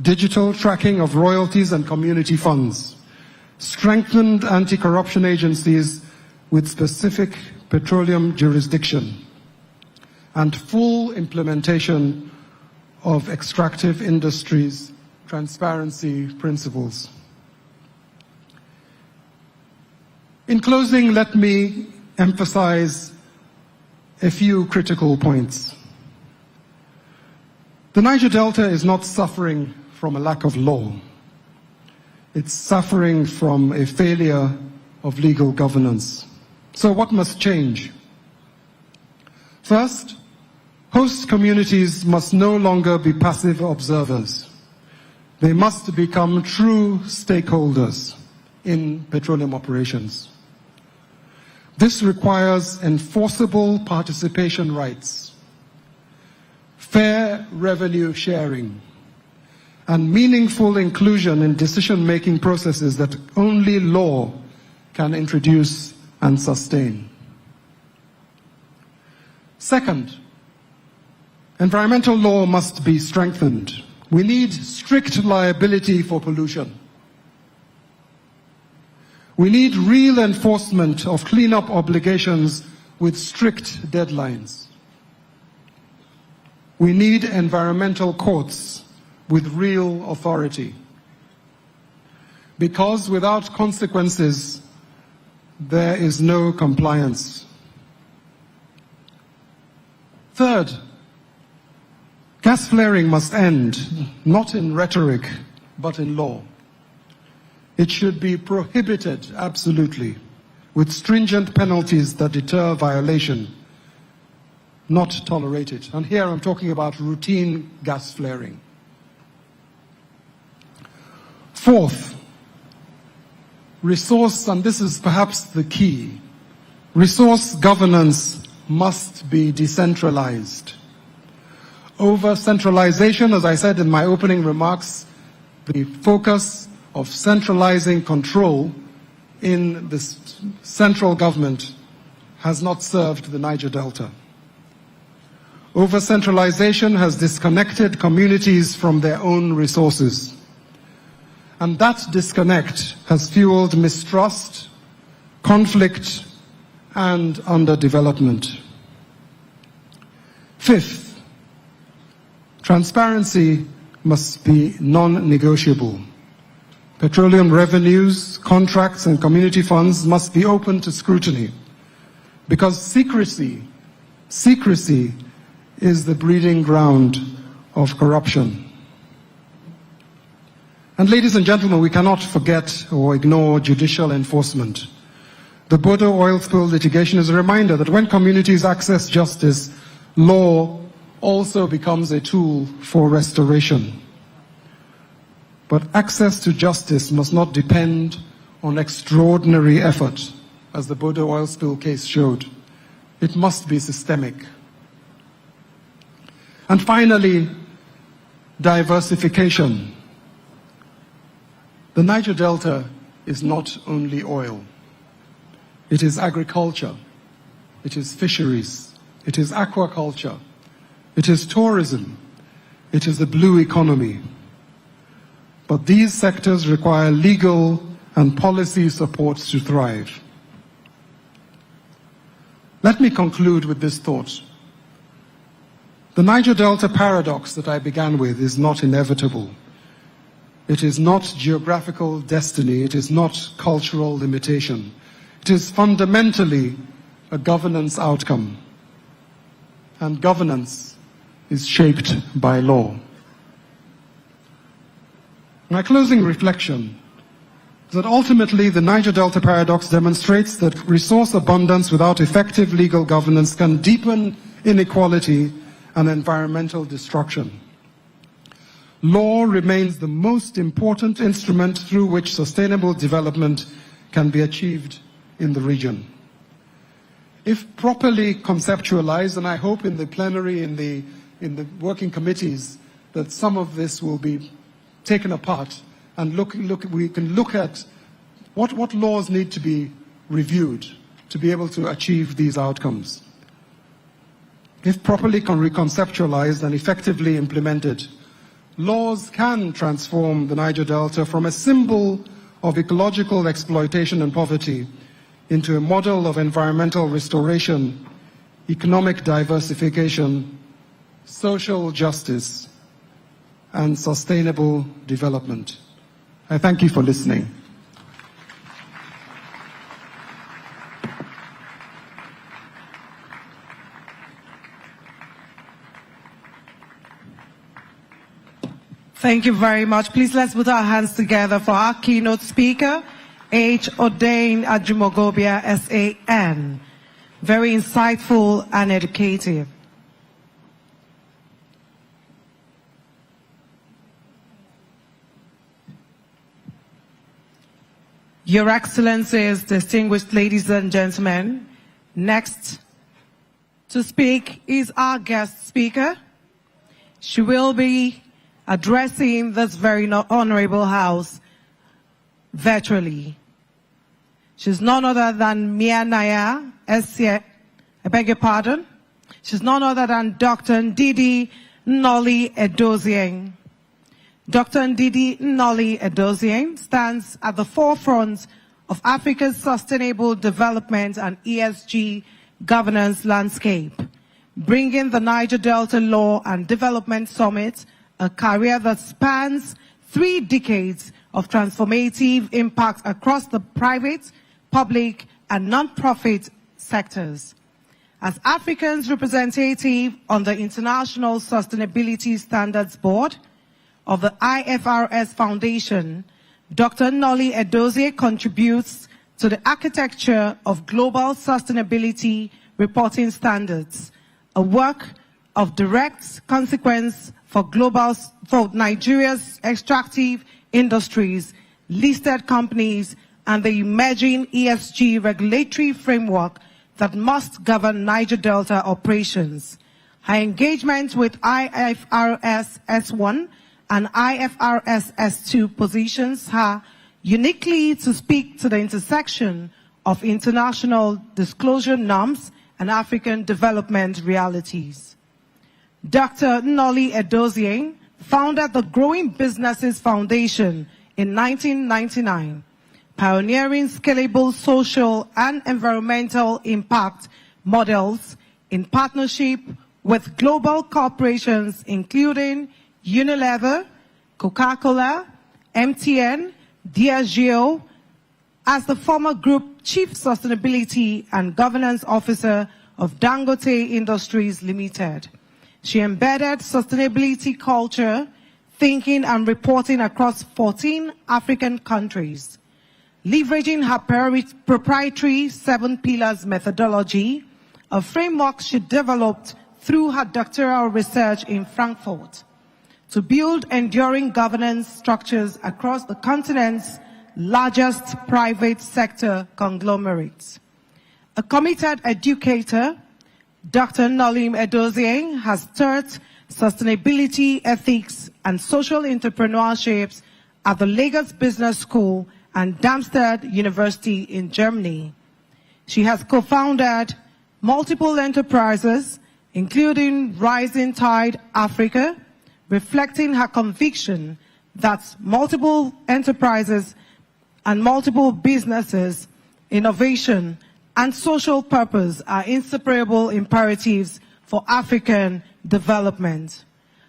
digital tracking of royalties and community funds, strengthened anti-corruption agencies with specific petroleum jurisdiction, and full implementation of extractive industries' transparency principles. In closing, let me emphasize a few critical points. The Niger Delta is not suffering from a lack of law. It's suffering from a failure of legal governance. So what must change? First, host communities must no longer be passive observers. They must become true stakeholders in petroleum operations. This requires enforceable participation rights, fair revenue sharing, and meaningful inclusion in decision-making processes that only law can introduce and sustain. Second, environmental law must be strengthened. We need strict liability for pollution. We need real enforcement of cleanup obligations with strict deadlines. We need environmental courts with real authority. Because without consequences, there is no compliance. Third, gas flaring must end, not in rhetoric, but in law. It should be prohibited, absolutely, with stringent penalties that deter violation, not tolerated. And here I'm talking about routine gas flaring. Fourth, resource, and this is perhaps the key, resource governance must be decentralized. Over-centralization, as I said in my opening remarks, the focus of centralizing control in the central government has not served the Niger Delta. Over-centralization has disconnected communities from their own resources. And that disconnect has fueled mistrust, conflict, and underdevelopment. Fifth, transparency must be non-negotiable. Petroleum revenues, contracts, and community funds must be open to scrutiny, because secrecy is the breeding ground of corruption. And ladies and gentlemen, we cannot forget or ignore judicial enforcement. The Bodo oil spill litigation is a reminder that when communities access justice, law also becomes a tool for restoration. But access to justice must not depend on extraordinary effort, as the Bodo oil spill case showed. It must be systemic. And finally, diversification. The Niger Delta is not only oil. It is agriculture. It is fisheries. It is aquaculture. It is tourism. It is the blue economy. But these sectors require legal and policy support to thrive. Let me conclude with this thought. The Niger Delta paradox that I began with is not inevitable. It is not geographical destiny. It is not cultural limitation. It is fundamentally a governance outcome. And governance is shaped by law. My closing reflection is that ultimately the Niger Delta paradox demonstrates that resource abundance without effective legal governance can deepen inequality and environmental destruction. Law remains the most important instrument through which sustainable development can be achieved in the region. If properly conceptualized, and I hope in the plenary, in the working committees, that some of this will be taken apart and we can look at what laws need to be reviewed to be able to achieve these outcomes. If properly reconceptualized and effectively implemented, laws can transform the Niger Delta from a symbol of ecological exploitation and poverty into a model of environmental restoration, economic diversification, social justice, and sustainable development. I thank you for listening. Thank you very much. Please let's put our hands together for our keynote speaker, H. Odain Ajumogobia, SAN. Very insightful and educative. Your Excellencies, distinguished ladies and gentlemen, next to speak is our guest speaker. She will be addressing this very honorable house virtually. She's none other than Mia Naya Essie, I beg your pardon. She's none other than Dr. Ndidi Nnolli Edozieng. Dr. Ndidi Nnolli Edozieng stands at the forefront of Africa's sustainable development and ESG governance landscape, bringing the Niger Delta Law and Development Summit, a career that spans 3 decades of transformative impact across the private, public, and non-profit sectors. As Africa's representative on the International Sustainability Standards Board of the IFRS Foundation, Dr. Nnolli Edozieng contributes to the architecture of global sustainability reporting standards, a work of direct consequence for Nigeria's extractive industries, listed companies, and the emerging ESG regulatory framework that must govern Niger Delta operations. Her engagement with IFRS S1 and IFRS S2 positions her uniquely to speak to the intersection of international disclosure norms and African development realities. Dr. Nnolli Edozieng founded the Growing Businesses Foundation in 1999, pioneering scalable social and environmental impact models in partnership with global corporations including Unilever, Coca-Cola, MTN, Diageo. As the former Group Chief Sustainability and Governance Officer of Dangote Industries Limited, she embedded sustainability culture, thinking and reporting across 14 African countries. Leveraging her proprietary 7 pillars methodology, a framework she developed through her doctoral research in Frankfurt. to build enduring governance structures across the continent's largest private sector conglomerates. A committed educator, Dr. Nolim Edozie has taught sustainability, ethics, and social entrepreneurship at the Lagos Business School and Darmstadt University in Germany. She has co-founded multiple enterprises, including Rising Tide Africa, reflecting her conviction that multiple enterprises and multiple businesses, innovation, and social purpose are inseparable imperatives for African development.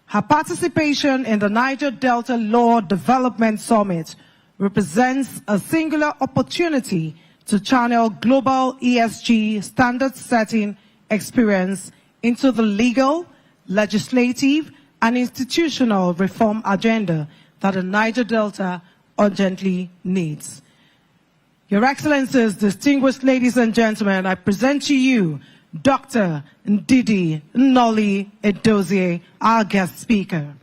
Her participation in the Niger Delta Law Development Summit represents a singular opportunity to channel global ESG standard-setting experience into the legal, legislative, and institutional reform agenda that the Niger Delta urgently needs. Your Excellencies, distinguished ladies and gentlemen, I present to you Dr. Ndidi Noli Edozie, our guest speaker.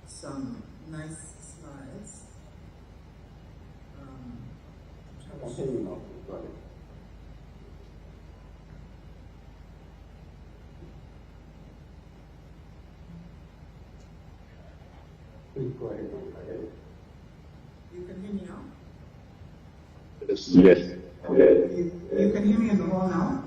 Some nice slides. Please go ahead. You can hear me now? Yes. You can hear me in the hall now?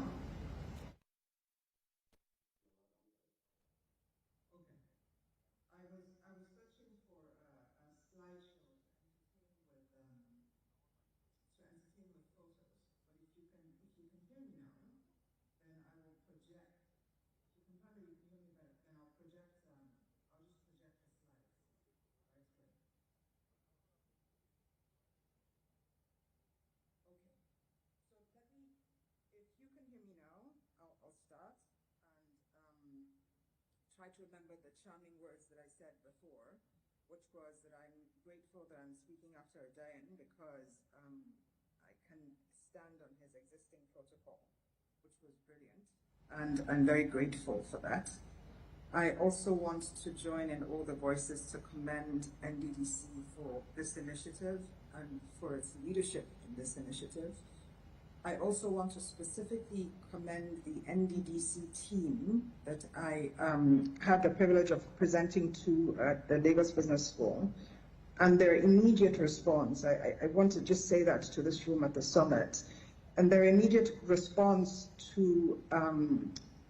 might remember the charming words that I said before, which was that I'm grateful that I'm speaking after Dayan because I can stand on his existing protocol, which was brilliant. And I'm very grateful for that. I also want to join in all the voices to commend NDDC for this initiative and for its leadership in this initiative. I also want to specifically commend the NDDC team that I had the privilege of presenting to at the Lagos Business School and their immediate response. I want to just say that to this room at the summit. And their immediate response to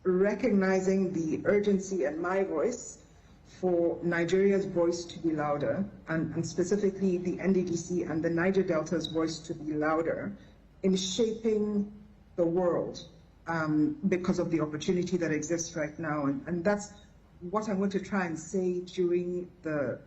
recognizing the urgency and my voice for Nigeria's voice to be louder, and specifically the NDDC and the Niger Delta's voice to be louder in shaping the world because of the opportunity that exists right now. And that's what I'm going to try and say during the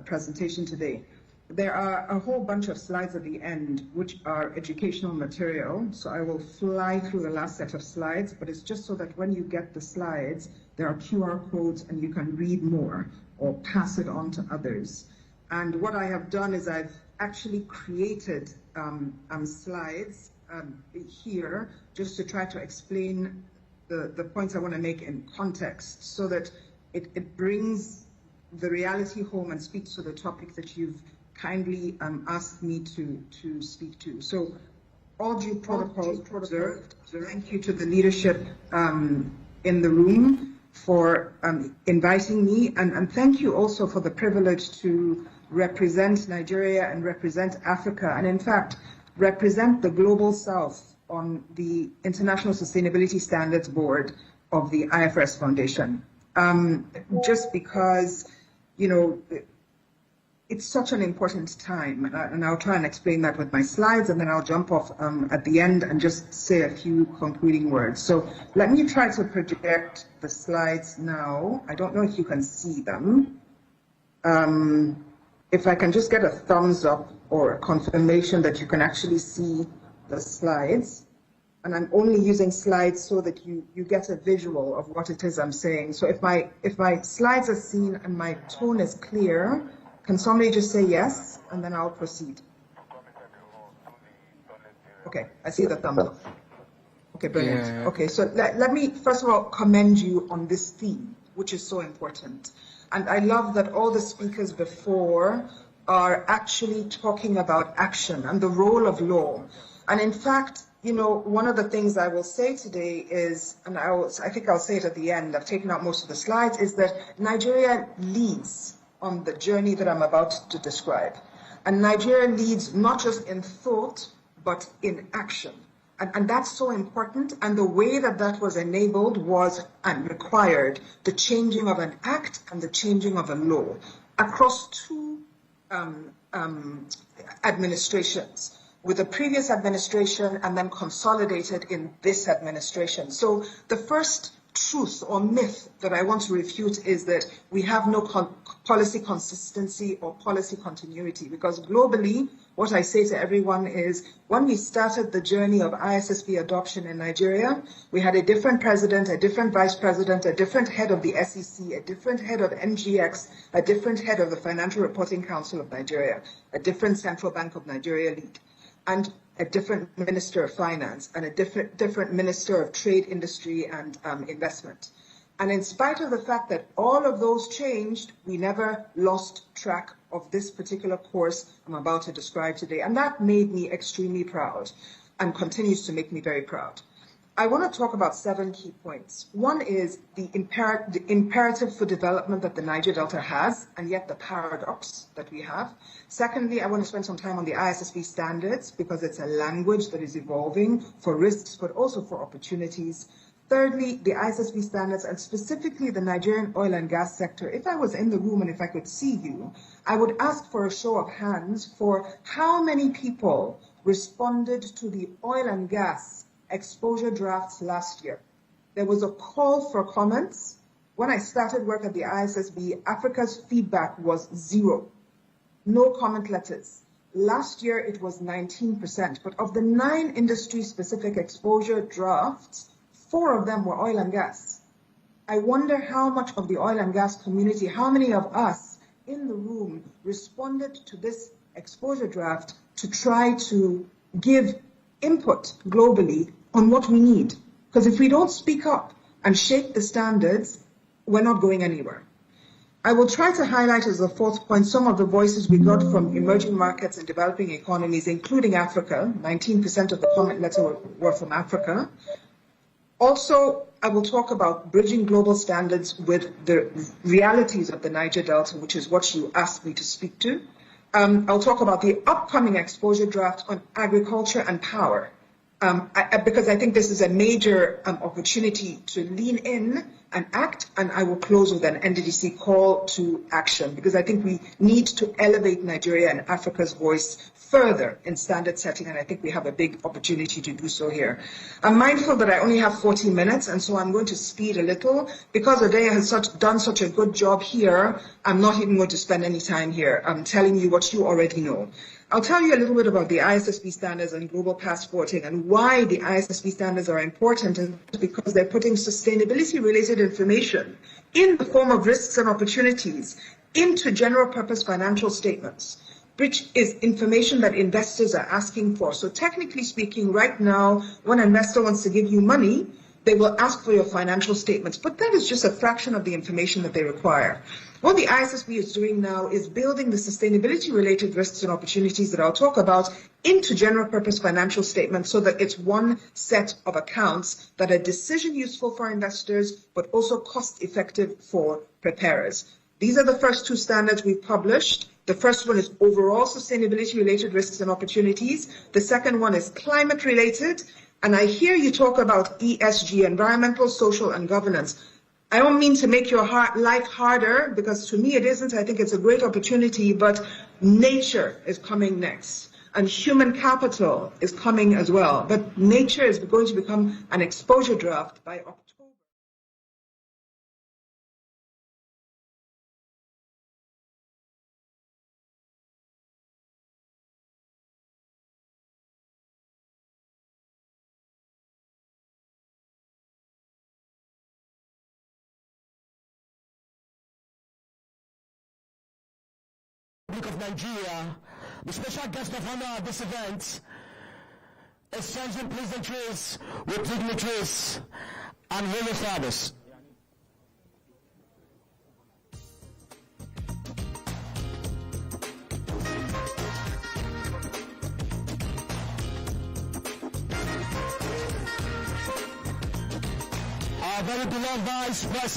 presentation today. There are a whole bunch of slides at the end which are educational material, so I will fly through the last set of slides, but it's just so that when you get the slides, there are QR codes and you can read more or pass it on to others. And what I have done is I've actually created slides here just to try to explain the points I want to make in context so that it brings the reality home and speaks to the topic that you've kindly asked me to speak to. So all due protocols observed. Thank you to the leadership in the room for inviting me, and thank you also for the privilege to represent Nigeria and represent Africa, and in fact represent the Global South on the International Sustainability Standards Board of the IFRS Foundation. Just because, you know, it's such an important time, and I'll try and explain that with my slides, and then I'll jump off at the end and just say a few concluding words. So let me try to project the slides now. I don't know if you can see them. If I can just get a thumbs up or a confirmation that you can actually see the slides. And I'm only using slides so that you get a visual of what it is I'm saying. So if my slides are seen and my tone is clear, can somebody just say yes, and then I'll proceed? Okay, I see the thumbs up. Okay, brilliant. Yeah. Okay, so let me first of all commend you on this theme, which is so important. And I love that all the speakers before are actually talking about action and the role of law. And in fact, you know, one of the things I will say today is, and I think I'll say it at the end, I've taken out most of the slides, is that Nigeria leads on the journey that I'm about to describe. And Nigeria leads not just in thought, but in action. And that's so important. And the way that that was enabled was and required the changing of an act and the changing of a law across two administrations, with the previous administration and then consolidated in this administration. So the first truth or myth that I want to refute is that we have no policy consistency or policy continuity, because globally, what I say to everyone is, when we started the journey of ISSB adoption in Nigeria, we had a different president, a different vice president, a different head of the SEC, a different head of NGX, a different head of the Financial Reporting Council of Nigeria, a different Central Bank of Nigeria lead, and a different Minister of Finance, and a different Minister of Trade, Industry, and Investment. And in spite of the fact that all of those changed, we never lost track of this particular course I'm about to describe today. And that made me extremely proud and continues to make me very proud. I want to talk about 7 key points. One is the imperative for development that the Niger Delta has, and yet the paradox that we have. Secondly, I want to spend some time on the ISSB standards, because it's a language that is evolving for risks, but also for opportunities. Thirdly, the ISSB standards, and specifically the Nigerian oil and gas sector. If I was in the room and if I could see you, I would ask for a show of hands for how many people responded to the oil and gas exposure drafts last year. There was a call for comments. When I started work at the ISSB, Africa's feedback was 0. No comment letters. Last year it was 19%, but of the 9 industry-specific exposure drafts, 4 of them were oil and gas. I wonder how much of the oil and gas community, how many of us in the room responded to this exposure draft to try to give input globally on what we need. Because if we don't speak up and shape the standards, we're not going anywhere. I will try to highlight as a fourth point some of the voices we got from emerging markets and developing economies, including Africa. 19% of the comment letter were from Africa. Also, I will talk about bridging global standards with the realities of the Niger Delta, which is what you asked me to speak to. I'll talk about the upcoming exposure draft on agriculture and power, because I think this is a major opportunity to lean in and act, and I will close with an Nddc call to action, because I think we need to elevate Nigeria and Africa's voice further in standard setting, and I think we have a big opportunity to do so here. I'm mindful that I only have 40 minutes, and so I'm going to speed a little. Because Odea has done such a good job here, I'm not even going to spend any time here. I'm telling you what you already know. I'll tell you a little bit about the ISSB standards and global passporting and why the ISSB standards are important, and because they're putting sustainability-related information in the form of risks and opportunities into general purpose financial statements, which is information that investors are asking for. So technically speaking, right now, when an investor wants to give you money, they will ask for your financial statements, but that is just a fraction of the information that they require. What the ISSB is doing now is building the sustainability-related risks and opportunities that I'll talk about into general-purpose financial statements so that it's one set of accounts that are decision useful for investors, but also cost-effective for preparers. These are the first two standards we've published. The first one is overall sustainability-related risks and opportunities. The second one is climate-related. And I hear you talk about ESG, environmental, social, and governance. I don't mean to make your life harder, because to me it isn't. I think it's a great opportunity, but nature is coming next. And human capital is coming as well. But nature is going to become an exposure draft by October. Of Nigeria, the special guest of honor at this event, exchanging pleasantries with dignitaries and holy fathers. Our very beloved Vice President